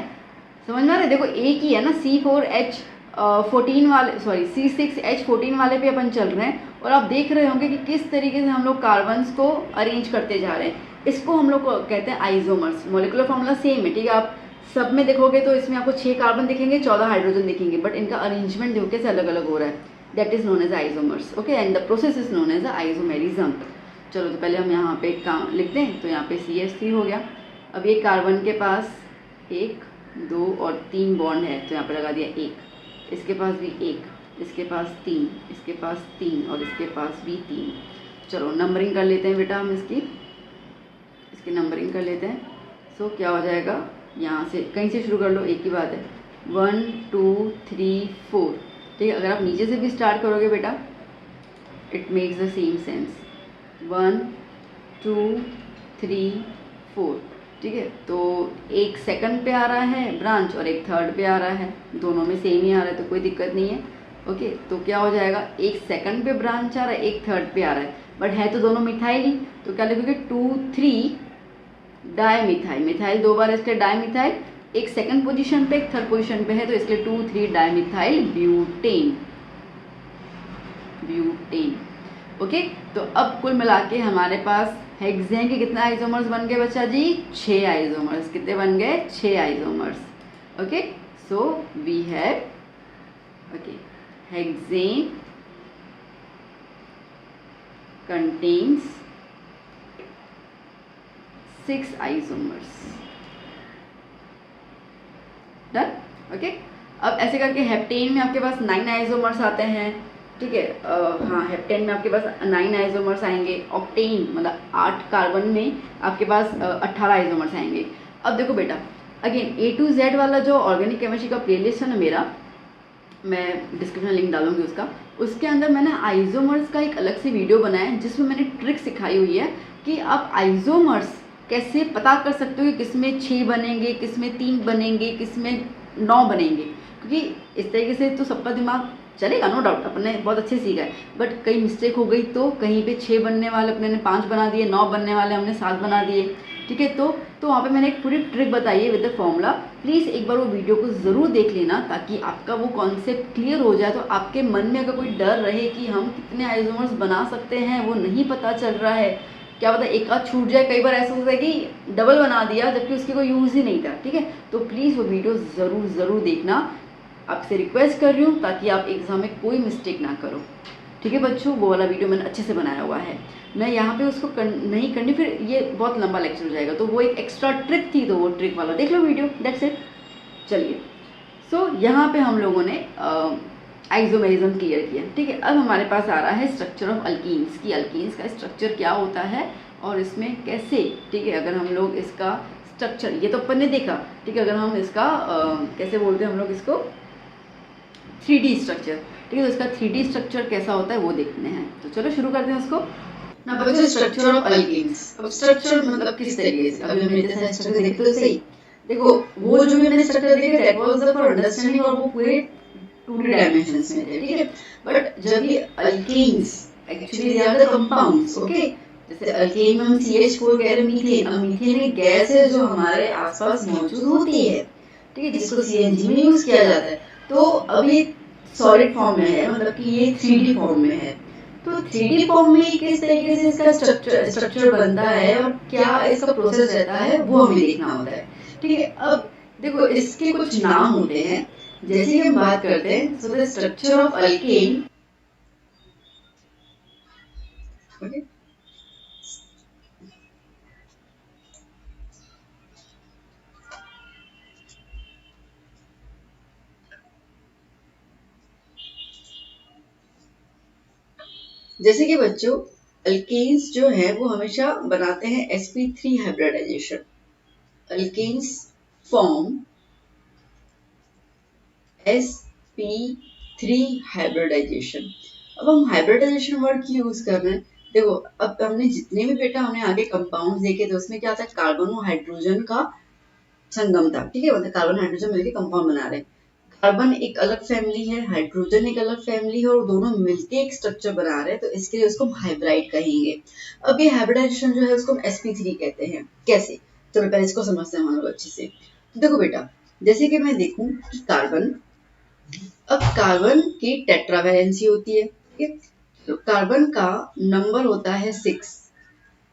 समझ में आ रहा है? देखो एक ही है ना, C4H14 वाले, सॉरी C6H14 वाले पे अपन चल रहे हैं, और आप देख रहे होंगे कि किस तरीके से हम लोग कार्बन्स को अरेंज करते जा रहे हैं। इसको हम लोग कहते हैं आइसोमर्स। मॉलिक्यूलर फॉर्मूला सेम है। ठीक है, आप सब में देखोगे तो इसमें आपको 6 कार्बन दिखेंगे, 14 हाइड्रोजन दिखेंगे, बट इनका अरेंजमेंट देखो कैसे अलग अलग हो रहा है। That is known as isomers. Okay, and the process is known as isomerism. चलो तो पहले हम यहाँ पे लिखते हैं, तो यहाँ पे CH3 हो गया। अब ये कार्बन के पास 1 2 और 3 बॉन्ड है, तो यहाँ पे लगा दिया 1। इसके पास भी 1, इसके पास 3, इसके पास 3 और इसके पास भी 3। चलो नंबरिंग कर लेते हैं बेटा हम इसकी नंबरिंग कर लेते हैं। सो क्या हो जाएगा, यहाँ से कहीं से शुरू कर लो, एक ही बात है, 1 2 3 4। ठीक है, अगर आप नीचे से भी स्टार्ट करोगे बेटा, it makes the same sense, 1 2 3 4। ठीक है, तो एक सेकंड पे आ रहा है ब्रांच और एक थर्ड पे आ रहा है, दोनों में सेम ही आ रहा है तो कोई दिक्कत नहीं है। ओके, तो क्या हो जाएगा, एक सेकंड पे ब्रांच आ रहा है, एक थर्ड पे आ रहा है, बट है तो दोनों मिथाइल ही, तो क्या लिखोगे 2 3 डायमिथाइल। मिथाइल 2 बार इसलिए डायमिथाइल, एक सेकंड पोजीशन पे एक थर्ड पोजीशन पे है, तो इसलिए 2 3 डायमिथाइल ब्यूटेन। ब्यूटेन। ओके, तो अब कुल मिला के हमारे पास हेक्सेन के कितने आइसोमर्स बन गए बच्चा जी, 6 आइसोमर्स। कितने बन गए, 6 isomers. Okay, so we have, okay, hexane contains 6 isomers। Done. Okay, अब ऐसे करके हेप्टेन में आपके पास 9 आइसोमर्स आते हैं। ठीक है, हाँ, हेप्टेन में आपके पास 9 आइसोमर्स आएंगे। ऑक्टेन मतलब 8 कार्बन में आपके पास 18 आइसोमर्स आएंगे। अब देखो बेटा, अगेन A to Z वाला जो ऑर्गेनिक केमिस्ट्री का प्लेलिस्ट है ना मेरा, मैं डिस्क्रिप्शन लिंक डालूंगी उसका, उसके अंदर मैंने आइसोमर्स का एक अलग से वीडियो बनाया है जिसमें मैंने ट्रिक सिखाई हुई है कि आप आइसोमर्स कैसे पता कर सकते हो कि किस में 6 बनेंगे, किस में 3 बनेंगे, किस में 9 बनेंगे, क्योंकि इस तरीके से तो सबका दिमाग चलेगा, नो डाउट, अपने बहुत अच्छे सीखा है, बट कहीं मिस्टेक हो गई तो कहीं पे 6 बनने वाले अपने ने 5 बना दिए, 9 बनने वाले हमने 7 बना दिए। ठीक है, तो वहाँ पे मैंने एक पूरी ट्रिक बताई है विद द फॉर्मूला। प्लीज़ एक बार वो वीडियो को ज़रूर देख लेना ताकि आपका वो कॉन्सेप्ट क्लियर हो जाए, तो आपके मन में अगर कोई डर रहे कि हम कितने आइसोमर्स बना सकते हैं वो नहीं पता चल रहा है, क्या पता एक आध छूट जाए, कई बार ऐसा होता है कि डबल बना दिया जबकि उसकी कोई यूज़ ही नहीं था। ठीक है, तो प्लीज़ वो वीडियो ज़रूर देखना, आपसे रिक्वेस्ट कर रही हूँ ताकि आप एग्ज़ाम में कोई मिस्टेक ना करो। ठीक है बच्चों, वो वाला वीडियो मैंने अच्छे से बनाया हुआ है, मैं यहाँ पे उसको नहीं करनी, फिर ये बहुत लंबा लेक्चर हो जाएगा, तो वो एक एक्स्ट्रा ट्रिक थी, तो वो ट्रिक वाला देख लो वीडियो, दैट्स इट। चलिए, सो यहाँ पे हम लोगों ने आइसोमेरिज्म क्लियर किया। ठीक है, अब हमारे पास आ रहा है स्ट्रक्चर ऑफ अल्कीन्स की, अल्कीन्स का स्ट्रक्चर क्या होता है और इसमें कैसे। ठीक है, अगर हम लोग इसका स्ट्रक्चर, ये तो अपन ने देखा, ठीक है, अगर हम इसका कैसे बोलते हैं हम लोग इसको, 3D स्ट्रक्चर। ठीक है, तो इसका 3D स्ट्रक्चर कैसा होता है वो देखते हैं, तो चलो शुरू करते हैं उसको ना बच्चों। स्ट्रक्चर ऑफ अल्कीन्स, अब स्ट्रक्चर मतलब किस तरीके से, अभी हमने इतने सारे स्ट्रक्चर देखे तो सही, देखो वो जो मैंने स्ट्रक्चर देखे that was the for understanding, और वो पूरे 2D डायमेंशंस में थे। ठीक है, बट जब ये alkenes actually they are the compounds. Okay, जैसे अल्केन में हम CH4 कह रहे, मीथेन, अब मीथेन एक गैस है जो हमारे आसपास मौजूद होती है। ठीक है, जिसको CNG में यूज किया जाता है, तो अभी सॉलिड फॉर्म में है, मतलब कि ये 3D फॉर्म में है, तो 3D फॉर्म में किस तरीके से इसका स्ट्रक्चर बनता है और क्या इसका प्रोसेस रहता है वो हमें देखना होता है। ठीक है, अब देखो इसके कुछ नाम होते हैं, जैसे कि हम बात करते हैं, so the structure of alkane. Okay, जैसे कि बच्चों अल्केन्स जो है वो हमेशा बनाते हैं sp3 hybridisation. Alkanes form sp3 hybridisation. अब हम हाइब्रिडाइजेशन वर्ड की यूज कर रहे हैं, देखो अब हमने जितने भी बेटा हमने आगे कंपाउंड देखे थे उसमें क्या था, कार्बन और हाइड्रोजन का संगम था। ठीक है, मतलब कार्बन हाइड्रोजन मिलकर कंपाउंड बना रहे हैं, कार्बन एक अलग फैमिली है, हाइड्रोजन एक अलग फैमिली है, और दोनों मिलके एक स्ट्रक्चर बना रहे हैं, तो इसके लिए उसको हाइब्राइड कहेंगे। अब ये हाइब्रिडाइजेशन जो है उसको हम sp3 कहते हैं। कैसे, तो पहले इसको समझते हैं हम लोग अच्छे से। तो देखो बेटा, जैसे कि मैं देखूं कि कार्बन, अब कार्बन की टेट्रावैलेंसी होती है। ठीक है, तो कार्बन का नंबर होता है 6।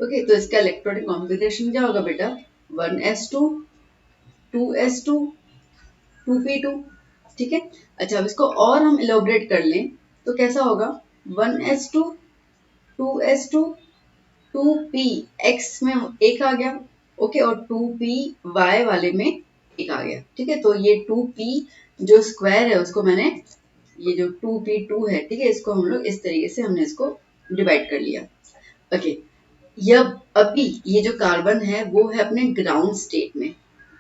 ओके, तो इसका इलेक्ट्रॉनिक कॉन्फ़िगरेशन क्या होगा बेटा, 1s2 2s2 2p2। ठीक है, अच्छा अब इसको और हम इलोबरेट कर लें तो कैसा होगा, 1s2 2s2 2p, x में एक आ गया, ओके, और 2p y वाले में एक आ गया। ठीक है, तो ये 2p जो स्क्वायर है उसको मैंने, ये जो 2p2 है, ठीक है, इसको हम लोग इस तरीके से हमने इसको डिवाइड कर लिया। ओके, यह अभी ये जो कार्बन है वो है अपने ग्राउंड स्टेट में,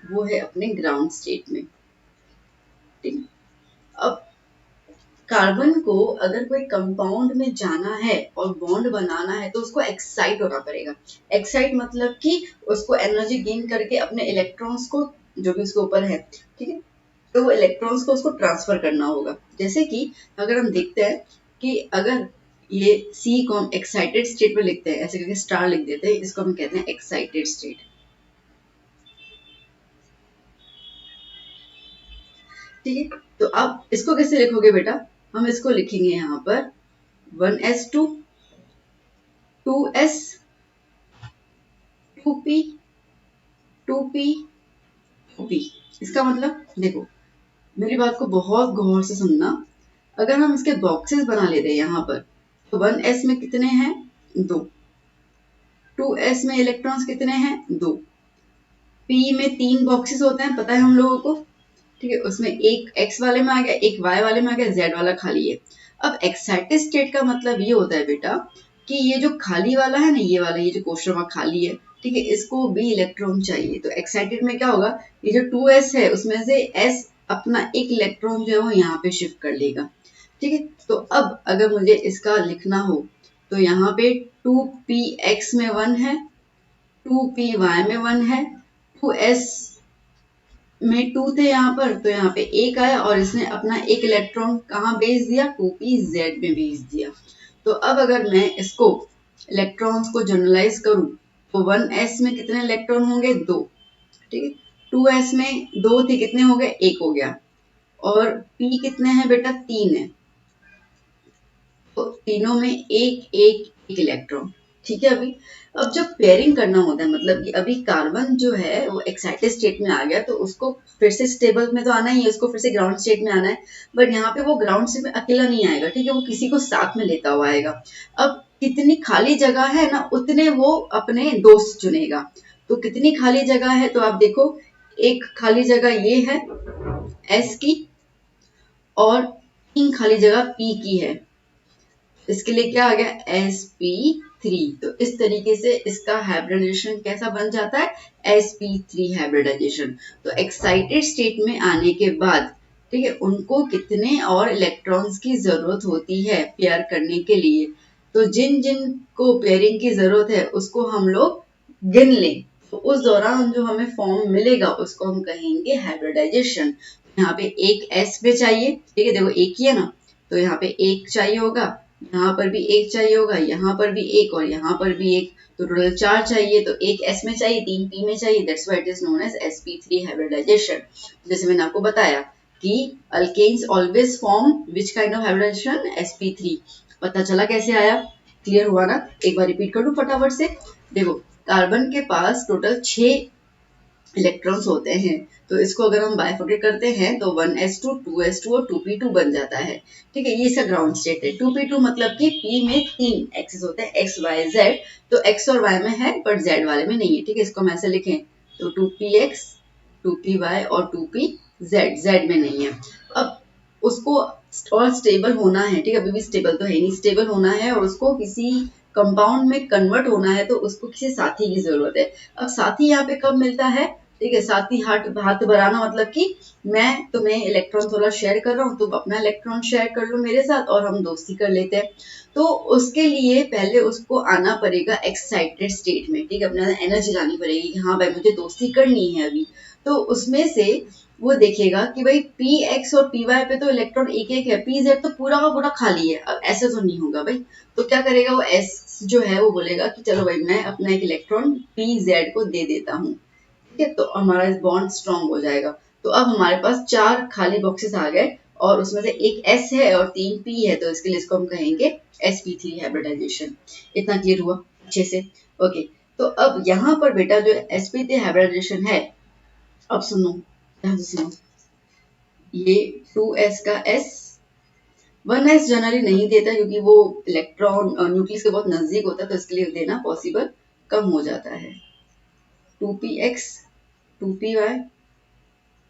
वो है अपने ग्राउंड स्टेट में। ठीक है, अब कार्बन को अगर कोई कंपाउंड में जाना है और बॉन्ड बनाना है तो उसको एक्साइट होना पड़ेगा। एक्साइट मतलब कि उसको एनर्जी गेन करके अपने इलेक्ट्रॉन्स को, जो भी उसके ऊपर है, ठीक है, तो वो इलेक्ट्रॉन्स को उसको ट्रांसफर करना होगा। जैसे कि अगर हम देखते हैं कि अगर ये सी को हम एक्साइटेड स्टेट में लिखते हैं, ऐसे करके स्टार लिख देते हैं, इसको हम कहते हैं एक्साइटेड स्टेट। ठीक है, तो अब इसको कैसे लिखोगे बेटा? हम इसको लिखेंगे यहाँ पर 1s2 2s 2p 2p 2p। इसका मतलब देखो, मेरी बात को बहुत गौर से सुनना। अगर हम इसके बॉक्सेस बना लेते हैं यहाँ पर, तो 1s में कितने हैं? 2। 2s में इलेक्ट्रॉन्स कितने हैं? 2। p में 3 बॉक्सेस होते हैं, पता है हम लोगों को। ठीक है, उसमें एक x वाले में आ गया, एक y वाले में आ गया, z वाला खाली है। अब एक्साइटेड स्टेट का मतलब ये होता है बेटा कि ये जो खाली वाला है ना, ये वाला, ये जो क्वेश्चन मार्क खाली है, ठीक है, इसको भी इलेक्ट्रॉन चाहिए। तो एक्साइटेड में क्या होगा, ये जो 2s है उसमें से s अपना एक इलेक्ट्रॉन जो है वो यहाँ पे शिफ्ट कर लेगा। ठीक है, तो अब अगर मुझे इसका लिखना हो तो यहाँ पे 2px में 1 है, 2py में 1 है, 2s में 2 थे यहाँ पर, तो यहाँ पे एक आया और इसने अपना एक इलेक्ट्रॉन कहाँ भेज दिया? 2pz में भेज दिया। तो अब अगर मैं इसको इलेक्ट्रॉन्स को जनरलाइज करूं तो 1s में कितने इलेक्ट्रॉन होंगे? 2। ठीक है, 2s में 2 थे, कितने हो गए? 1 हो गया। और p कितने हैं बेटा? 3 है, तो तीनों में एक एक एक इलेक्ट्रॉन। ठीक है, अभी अब जब पेयरिंग करना होता है, मतलब कि अभी कार्बन जो है वो एक्साइटेड स्टेट में आ गया, तो उसको फिर से स्टेबल में तो आना ही है, उसको फिर से ग्राउंड स्टेट में आना है। बट यहाँ पे वो ग्राउंड स्टेट में अकेला नहीं आएगा, ठीक है, वो किसी को साथ में लेता हुआ आएगा। अब कितनी खाली जगह है ना, उतने वो अपने दोस्त चुनेगा। तो कितनी खाली जगह है, तो आप देखो, एक खाली जगह ये है एस की, और 3 खाली जगह पी की है। इसके लिए क्या आ गया? sp3। तो इस तरीके से इसका हाइब्रिडाइजेशन कैसा बन जाता है? sp3 hybridisation. तो एक्साइटेड स्टेट में आने के बाद, ठीक है, उनको कितने और इलेक्ट्रॉन्स की जरूरत होती है पेयर करने के लिए? तो जिन जिन को पेयरिंग की जरूरत है उसको हम लोग गिन लें, तो उस दौरान जो हमें फॉर्म मिलेगा उसको हम कहेंगे हाइब्रिडाइजेशन। यहाँ पे एक s पे चाहिए, ठीक है, देखो एक ही है ना, तो यहाँ पे एक चाहिए होगा, यहाँ पर भी एक चाहिए होगा, यहाँ पर भी एक, और यहाँ पर भी एक, तो टोटल 4 चाहिए। तो एक s में चाहिए, 3 p में चाहिए, that's why it is known as sp3 hybridization. जैसे मैंने आपको बताया कि alkanes always form which kind of hybridization? sp3। पता चला कैसे आया? क्लियर हुआ ना? एक बार रिपीट कर दूं फटाफट से। देखो, कार्बन के पास टोटल 6 इलेक्ट्रॉन्स होते हैं, तो इसको अगर हम बाइफर्केट करते हैं तो 1s2 2s2 और 2p2 बन जाता है। ठीक है, ये इसका ग्राउंड स्टेट है। 2p2 मतलब कि p में 3 एक्सिस होते हैं, x y z। तो x और y में है बट z वाले में नहीं है। ठीक है, इसको हम ऐसे लिखें तो 2px 2py और 2pz, z में नहीं है। अब उसको और स्टेबल होना है, ठीक है, अभी भी स्टेबल तो है नहीं, स्टेबल होना है और उसको किसी कंपाउंड में कन्वर्ट होना है, तो उसको किसी साथी की जरूरत है। अब साथी यहाँ पे कब मिलता है? ठीक है, साथी हाथ बढ़ाना मतलब कि मैं तुम्हें इलेक्ट्रॉन थोड़ा शेयर कर रहा हूँ, तुम अपना इलेक्ट्रॉन शेयर कर लो मेरे साथ और हम दोस्ती कर लेते हैं। तो उसके लिए पहले उसको आना पड़ेगा एक्साइटेड स्टेट में। ठीक है, अपना एनर्जी लानी पड़ेगी कि हाँ भाई मुझे दोस्ती करनी है अभी। तो उसमें से वो देखेगा कि भाई पी एक्स और पी वाई पे तो इलेक्ट्रॉन एक एक है, पी जेड तो पूरा का पूरा खाली है। अब ऐसे तो नहीं होगा भाई, तो क्या करेगा वो एस जो है वो बोलेगा कि चलो भाई मैं अपना एक इलेक्ट्रॉन पी जेड को दे देता हूँ। ठीक है, तो हमारा बॉन्ड स्ट्रॉन्ग हो जाएगा। तो अब हमारे पास 4 खाली बॉक्सेस आ गए और उसमें से एक S है और 3 P है, तो इसके लिए इसको हम कहेंगे sp3 हाइब्रिडाइजेशन। इतना क्लियर हुआ अच्छे से? ओके, तो अब यहाँ पर बेटा जो sp3 हाइब्रिडाइजेशन है, अब सुनो, ध्यान से सुनो, ये 2s का s 1s जनरली नहीं देता क्योंकि वो इलेक्ट्रॉन न्यूक्लियस के बहुत नजदीक होता है, तो इसके लिए देना पॉसिबल कम हो जाता है। 2px 2py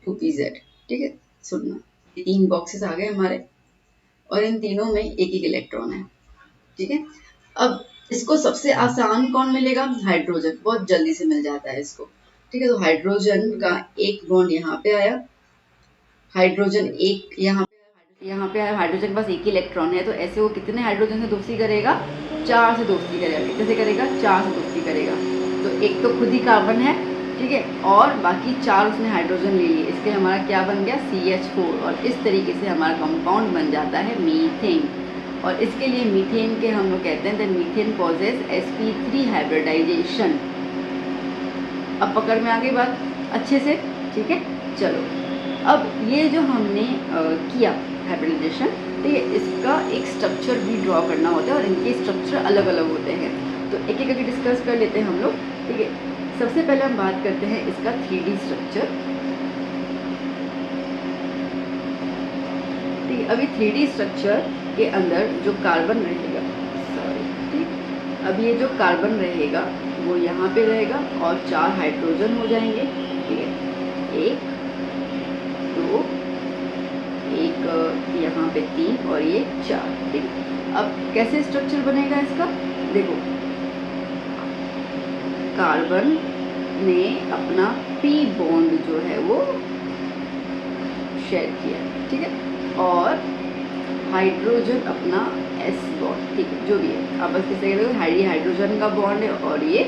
2pz। ठीक है, सुनना, ये 3 बॉक्सेस आ गए हमारे और इन तीनों में एक एक इलेक्ट्रॉन है। ठीक है, अब इसको सबसे आसान कौन मिलेगा? हाइड्रोजन, बहुत जल्दी से मिल जाता है इसको। ठीक है, तो हाइड्रोजन का एक बॉन्ड यहाँ पे आया, हाइड्रोजन एक यहाँ पे आया, हाइड्रोजन के पास एक ही इलेक्ट्रॉन है, तो ऐसे वो कितने हाइड्रोजन से दोस्ती करेगा? 4 से दोस्ती करेगा। कितने से करेगा? 4 से दोस्ती करेगा। तो एक तो खुद ही कार्बन है, ठीक है, और बाकी 4 उसने हाइड्रोजन ले लिए, इसके हमारा क्या बन गया? CH4। और इस तरीके से हमारा कंपाउंड बन जाता है मीथेन। और इसके लिए मीथेन के हम लोग कहते हैं that methane causes sp3 hybridisation. अब पकड़ में आ गई बात अच्छे से, ठीक है। चलो, अब ये जो हमने किया हाइब्रिडाइजेशन, ठीक है, इसका एक स्ट्रक्चर भी ड्रॉ करना होता है और इनके स्ट्रक्चर अलग अलग होते हैं, तो एक एक करके डिस्कस कर लेते हैं हम लोग, ठीक है। सबसे पहले हम बात करते हैं इसका 3D स्ट्रक्चर, ठीक है। अभी 3D स्ट्रक्चर के अंदर जो कार्बन रहेगा, सॉरी, ठीक, अब ये जो कार्बन रहेगा वो यहाँ पे रहेगा और 4 हाइड्रोजन हो जाएंगे, ठीक है, 1 2 एक यहाँ पे 3 और ये 4, ठीक है। अब कैसे स्ट्रक्चर बनेगा इसका? देखो, कार्बन ने अपना p बॉन्ड जो है वो शेयर किया, ठीक है, और हाइड्रोजन अपना s बॉन्ड, ठीक है, जो भी है आप बस किससे कह हाइड्रोजन का बॉन्ड है और ये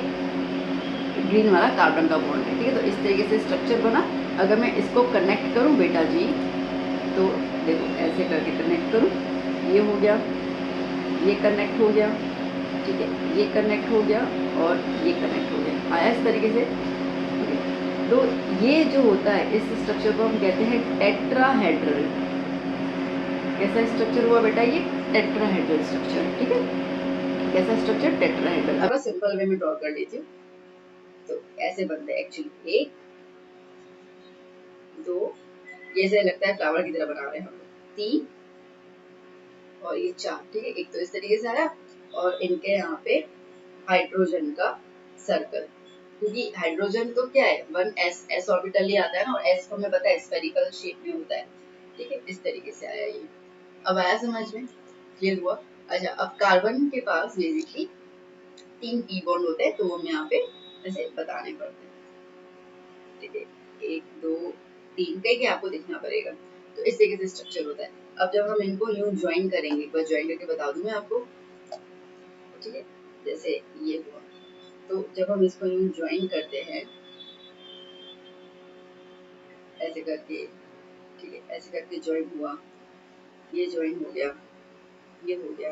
ग्रीन वाला कार्बन का बॉन्ड है, ठीक है। तो इस तरीके से स्ट्रक्चर बना। अगर मैं इसको कनेक्ट करूं बेटा जी, तो देखो ऐसे करके कनेक्ट करूं, ये हो गया, ये कनेक्ट हो गया, ठीक है, ये कनेक्ट हो गया और ये कनेक्ट हो गया, आया इस तरीके से, ठीक है। तो ये जो होता है इस स्ट्रक्चर को हम कहते हैं टेट्राहेड्रल। कैसा स्ट्रक्चर हुआ बेटा? ये टेट्राहेड्रल स्ट्रक्चर, ठीक है। कैसा स्ट्रक्चर? टेट्राहेड्रल। अब सिंपल वे में ड्रॉ कर लेती हूँ, तो ऐसे बनते हैं एक्चुअली, 1 2, ये ऐसे लगता है फ्लावर की तरह बना रहे हैं हम लोग, 3 और ये 4, ठीक है। एक तो इस तरीके से आया और इनके यहाँ पे हाइड्रोजन का सर्कल, क्योंकि हाइड्रोजन तो क्या है, 1s ऑर्बिटल ही आता है ना, और s को हमें पता है स्फेरिकल शेप में होता है, ठीक है। इस तरीके से आया ये। अब आया समझ में? क्लियर हुआ? अच्छा, अब कार्बन के पास बेसिकली 3 p बॉन्ड होते हैं, तो वो हम यहाँ पे ऐसे बताने पड़ते हैं, ठीक है, 1 2 3 कहीं आपको दिखना पड़ेगा। तो इस तरीके से स्ट्रक्चर होता है। अब जब हम इनको यूं ज्वाइन करेंगे, एक बार ज्वाइन करके बता दूं मैं आपको, ठीक है, जैसे ये हुआ, तो जब हम इसको यूं ज्वाइन करते हैं ऐसे करके, ठीक है, ऐसे करके ज्वाइन हुआ, ये ज्वाइन हो गया, ये हो गया,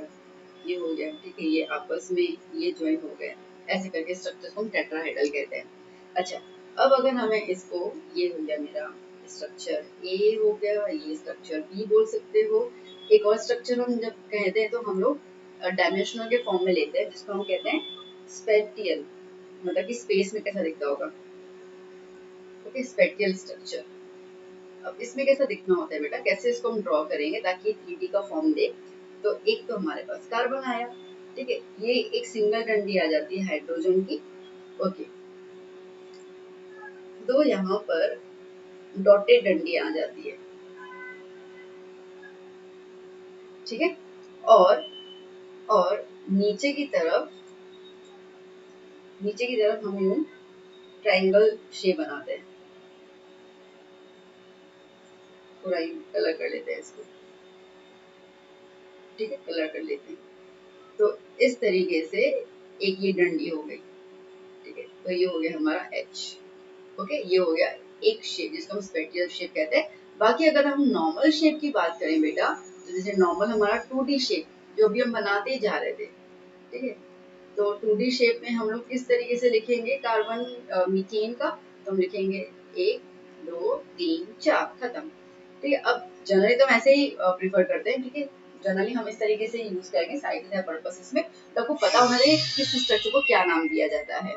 ये हो गया, ठीक है, ये आपस में ये ज्वाइन हो गए, ऐसे करके स्ट्रक्चर को हम टेट्राहेड्रल कहते हैं। अच्छा, अब अगर हमें इसको, ये हो गया मेरा स्ट्रक्चर ए हो गया, ये स्ट्रक्चर बी बोल सकते हो। एक और स्ट्रक्चर हम जब कहते हैं तो हम लोग डायमेंशनल के फॉर्म में लेते हैं, जिसको हम कहते हैं स्पेटियल, मतलब कि स्पेस में कैसा दिखता होगा, ओके, स्पेटियल स्ट्रक्चर। अब इसमें कैसा दिखना होता है बेटा, कैसे इसको हम ड्रॉ करेंगे ताकि 3D का फॉर्म दे? तो एक तो हमारे पास कार्बन आया, ठीक है, ये एक सिंगल डंडी आ जाती है हाइड्रोजन की, ओके, तो यहाँ पर डॉटेड डंडी आ जाती है, ठीक है, और नीचे की तरफ हम यूं ट्रायंगल शेप बनाते हैं, पूरा कलर कर लेते हैं इसको, ठीक है, कलर कर लेते हैं। तो इस तरीके से एक ये डंडी हो गई, ठीक है, तो ये हो गया हमारा H, ओके, ये हो गया एक शेप जिसको हम स्पेटियल शेप कहते हैं। बाकी अगर हम नॉर्मल शेप की बात करें बेटा, तो जैसे नॉर्मल हमारा 2D शेप जो भी हम बनाते ही जा रहे थे, ठीक है, तो 2D शेप में हम लोग किस तरीके से लिखेंगे कार्बन मीथेन का? तो हम लिखेंगे 1 2 3 4, खत्म, ठीक है। अब जनरली तो हम ऐसे ही प्रीफर करते हैं, ठीक है, जनरली हम इस तरीके से यूज करेंगे साइड पर्पसेस में, तो आपको पता होना चाहिए किस स्ट्रक्चर को क्या नाम दिया जाता है,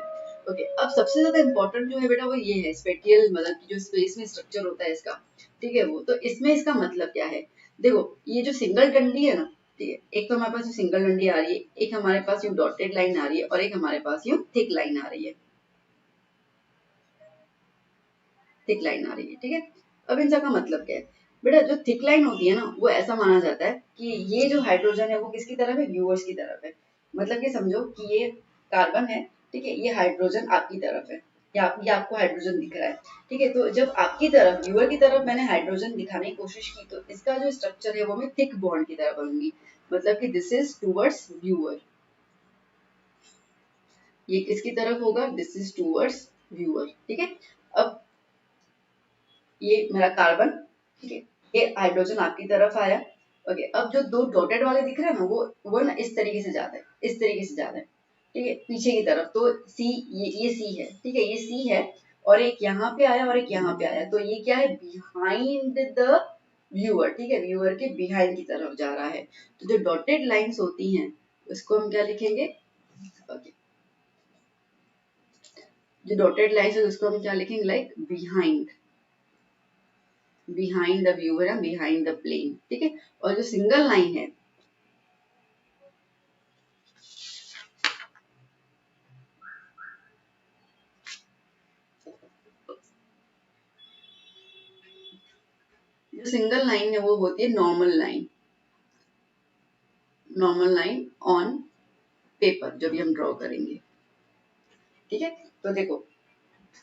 ओके। अब सबसे ज्यादा इंपॉर्टेंट जो है बेटा वो ये है स्पेटियल, मतलब कि जो स्पेस में स्ट्रक्चर होता है इसका, ठीक है, वो तो इसमें इसका मतलब क्या है? देखो, ये जो सिंगल डंडी है ना, ठीक है, एक तो हमारे पास सिंगल डंडी आ रही है, एक हमारे पास यूं डॉटेड लाइन आ रही है और एक हमारे पास यूं थिक लाइन आ रही है, थिक लाइन आ रही है, ठीक है। अब इन सब का मतलब क्या है बेटा? जो थिक लाइन होती है ना, वो ऐसा माना जाता है कि ये जो हाइड्रोजन है वो किसकी तरफ है? व्यूअर्स की तरफ है, मतलब कि समझो कि ये कार्बन है, ठीक है, ये हाइड्रोजन आपकी तरफ है, या ये आपको हाइड्रोजन दिख रहा है, ठीक है। तो जब आपकी तरफ व्यूअर की तरफ मैंने हाइड्रोजन दिखाने की कोशिश की तो इसका जो स्ट्रक्चर है वो मैं थिक बॉन्ड की तरह बनूंगी, मतलब कि दिस इज टूवर्ड्स व्यूअर, ये किसकी तरफ होगा, दिस इज टूवर्ड्स व्यूअर, ठीक है। अब ये मेरा कार्बन, ठीक है, ये हाइड्रोजन आपकी तरफ आया, ओके। अब जो दो डॉटेड वाले दिख रहे हैं ना वो ना इस तरीके से जाता है, इस तरीके से जाता है, ठीक है, पीछे की तरफ। तो सी, ये सी है, ठीक है, ये सी है, और एक यहाँ पे आया और एक यहाँ पे आया, तो ये क्या है, बिहाइंड द व्यूअर, ठीक है, व्यूअर के बिहाइंड की तरफ जा रहा है। तो जो डॉटेड लाइंस होती हैं उसको हम क्या लिखेंगे, ओके, जो डॉटेड लाइंस है उसको हम क्या लिखेंगे, like behind, behind the viewer या बिहाइंड द प्लेन, ठीक है। और जो सिंगल लाइन है, जो सिंगल लाइन है वो होती है normal line, normal line on paper जब भी हम ड्रॉ करेंगे, ठीक है। तो देखो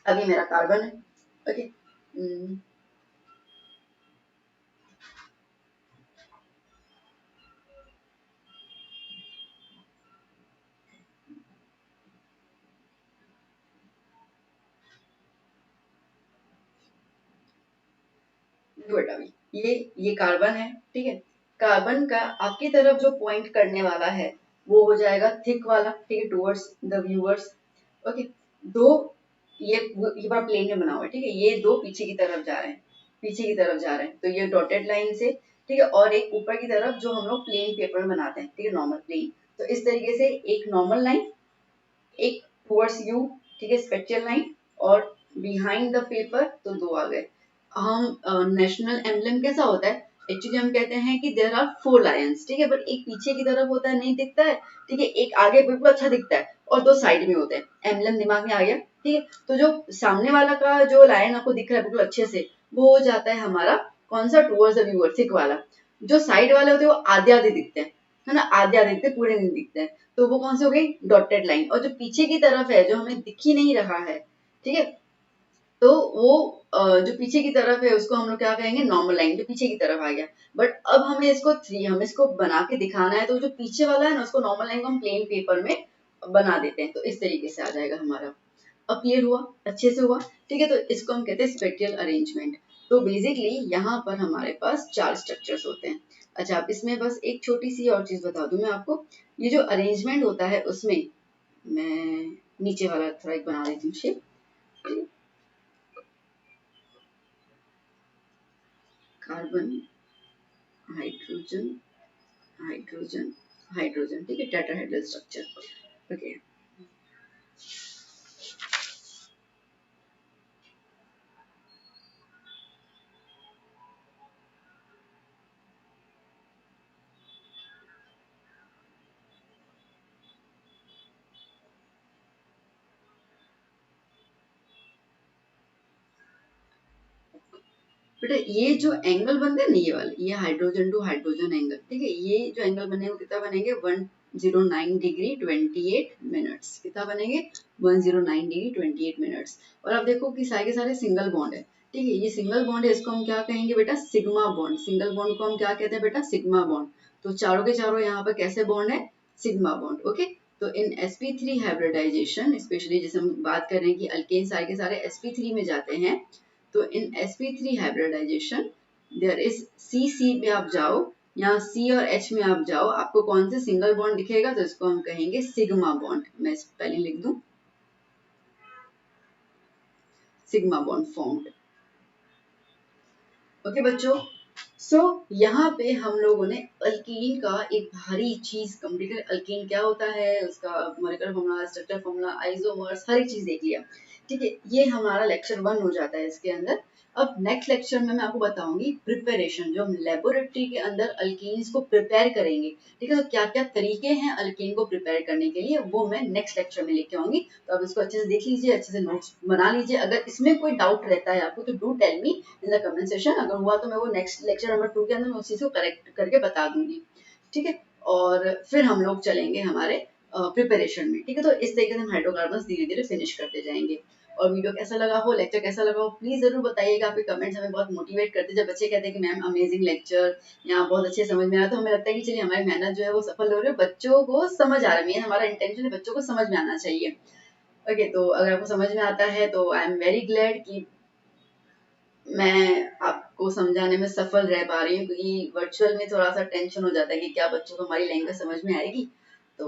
अभी मेरा कार्बन है, ओके, बेटा अभी ये कार्बन है, ठीक है। कार्बन का आपकी तरफ जो पॉइंट करने वाला है वो हो जाएगा थिक वाला, ठीक है, टुवर्ड्स द व्यूअर्स, ओके। दो ये पूरा प्लेन में बना हुआ है, ठीक है, ये दो पीछे की तरफ जा रहे हैं, पीछे की तरफ जा रहे हैं, तो ये डॉटेड लाइन से, ठीक है, और एक ऊपर की तरफ जो हम लोग प्लेन पेपर में बनाते हैं, ठीक है, नॉर्मल प्लेन। तो इस तरीके से एक नॉर्मल लाइन, एक टुवर्ड्स यू, ठीक है, स्पेक्ट्रल लाइन, और बिहाइंड द पेपर, तो दो आ गए। हम नेशनल एम्बलम कैसा होता है, एक्चुअली हम कहते हैं कि देयर आर 4 लायंस, ठीक है, बट एक पीछे की तरफ होता है, नहीं दिखता है, ठीक है, एक आगे बिल्कुल अच्छा दिखता है, और दो साइड में होते हैं। एम्बलम दिमाग में आ गया, ठीक है। तो जो सामने वाला का जो लायन आपको दिख रहा है बिल्कुल अच्छे से, वो हो जाता है हमारा कौन सा, टुवर्ड्स द व्यूअर, थिक वाला। जो साइड वाले होते हैं वो आधे आधे दिखते हैं, है ना, आधे आधे दिखते हैं, पूरे नहीं दिखते हैं, तो वो कौन सी हो गई, डॉटेड लाइन। और जो पीछे की तरफ है जो हमें दिख ही नहीं रहा है, ठीक है, तो वो जो पीछे की तरफ है उसको हम लोग क्या कहेंगे, नॉर्मल लाइन, जो पीछे की तरफ आ गया। बट अब हमें इसको बना के दिखाना है, तो जो पीछे वाला है ना उसको नॉर्मल लाइन को हम प्लेन पेपर में बना देते हैं, तो इस तरीके से आ जाएगा हमारा। अब क्लियर हुआ, अच्छे से हुआ, ठीक है। तो इसको हम कहते हैं स्पेक्ट्रल अरेंजमेंट। तो बेसिकली यहाँ पर हमारे पास 4 स्ट्रक्चर्स होते हैं। अच्छा, अब इसमें बस एक छोटी सी और चीज बता दूं मैं आपको, ये जो अरेंजमेंट होता है उसमें मैं नीचे वाला थोड़ा एक बना देती हूँ shape, carbon, hydrogen, hydrogen, hydrogen, ठीक है, टेट्राहेड्रल स्ट्रक्चर, ओके। बेटा ये जो एंगल बनते हैं ना, ये वाले, ये हाइड्रोजन टू हाइड्रोजन एंगल, ठीक है, ये जो एंगल बनेंगे कितना बनेंगे, 109 डिग्री 28 मिनट्स, कितना बनेंगे, 109 डिग्री 28 मिनट्स। और अब देखो कि सारे के सारे सिंगल बॉन्ड है, ठीक है, ये सिंगल बॉन्ड है, इसको हम क्या कहेंगे बेटा, सिग्मा बॉन्ड। सिंगल बॉन्ड को हम क्या कहते हैं बेटा, सिग्मा बॉन्ड। तो चारों के चारों यहाँ पर कैसे बॉन्ड है, सिग्मा बॉन्ड, ओके। तो इन sp3 हाइब्रिडाइजेशन, स्पेशली जैसे हम बात कर रहे हैं कि अल्केन सारे के सारे sp3 में जाते हैं, तो in sp3 hybridization there is C पे आप जाओ, यहाँ C और H में आप जाओ, आपको कौन से सिंगल बॉन्ड दिखेगा, तो इसको हम कहेंगे सिग्मा बॉन्ड। मैं पहले लिख दूं, सिग्मा बॉन्ड फॉर्म्ड, ओके बच्चों। सो यहाँ पे हम लोगों ने अल्कीन का एक भारी चीज कंप्लीट, अल्कीन क्या होता है, उसका molecular formula, structure formula, isomers, हर एक चीज देख लिया, ठीक है। ये हमारा लेक्चर 1 हो जाता है इसके अंदर। अब नेक्स्ट लेक्चर में मैं आपको बताऊंगी प्रिपरेशन, जो हम लेबोरेटरी के अंदर अल्कीन्स को प्रिपेयर करेंगे, ठीक है। तो क्या क्या तरीके हैं अल्कीन को प्रिपेयर करने के लिए, वो मैं नेक्स्ट लेक्चर में लेके आऊंगी। तो अब इसको अच्छे से देख लीजिए, अच्छे से नोट्स बना लीजिए। अगर इसमें कोई डाउट रहता है आपको तो do tell me in the comment session, अगर हुआ तो मैं वो नेक्स्ट लेक्चर नंबर 2 के अंदर मैं उस चीज को करेक्ट करके बता दूंगी, ठीक है। और फिर हम लोग चलेंगे हमारे प्रिपरेशन में, ठीक है। तो इस तरीके से हम हाइड्रोकार्बन धीरे धीरे फिनिश करते जाएंगे। और वीडियो कैसा लगा हो, लेक्चर कैसा लगा हो, प्लीज जरूर बताइएगा। आपके कमेंट्स हमें बहुत मोटिवेट करते हैं। जब बच्चे कहते हैं कि मैम अमेजिंग लेक्चर, यहाँ बहुत अच्छे समझ में आया, तो हमें लगता है कि चलिए हमारी मेहनत जो है वो सफल हो रही है, बच्चों को समझ आ रहा है। मेन हमारा इंटेंशन है बच्चों को समझ में आना चाहिए। ओके, तो अगर आपको समझ में आता है तो आई एम वेरी ग्लैड कि मैं आपको समझाने में सफल रह पा रही हूँ, क्योंकि वर्चुअल में थोड़ा सा टेंशन हो जाता है कि क्या बच्चों को हमारी लैंग्वेज समझ में आएगी। तो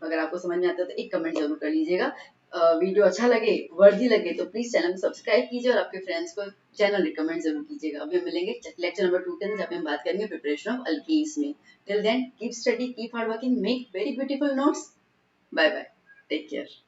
अगर आपको समझ में आता है तो एक कमेंट जरूर कर लीजिएगा। वीडियो अच्छा लगे, वर्दी लगे तो प्लीज चैनल को सब्सक्राइब कीजिए और आपके फ्रेंड्स को चैनल रिकमेंड जरूर कीजिएगा। अभी हम मिलेंगे लेक्चर नंबर 2 के अंदर, जहाँ पे हम बात करेंगे प्रिपरेशन ऑफ अल्कीन्स में। Till then keep study, keep hard working, make very beautiful notes. Bye bye, take care.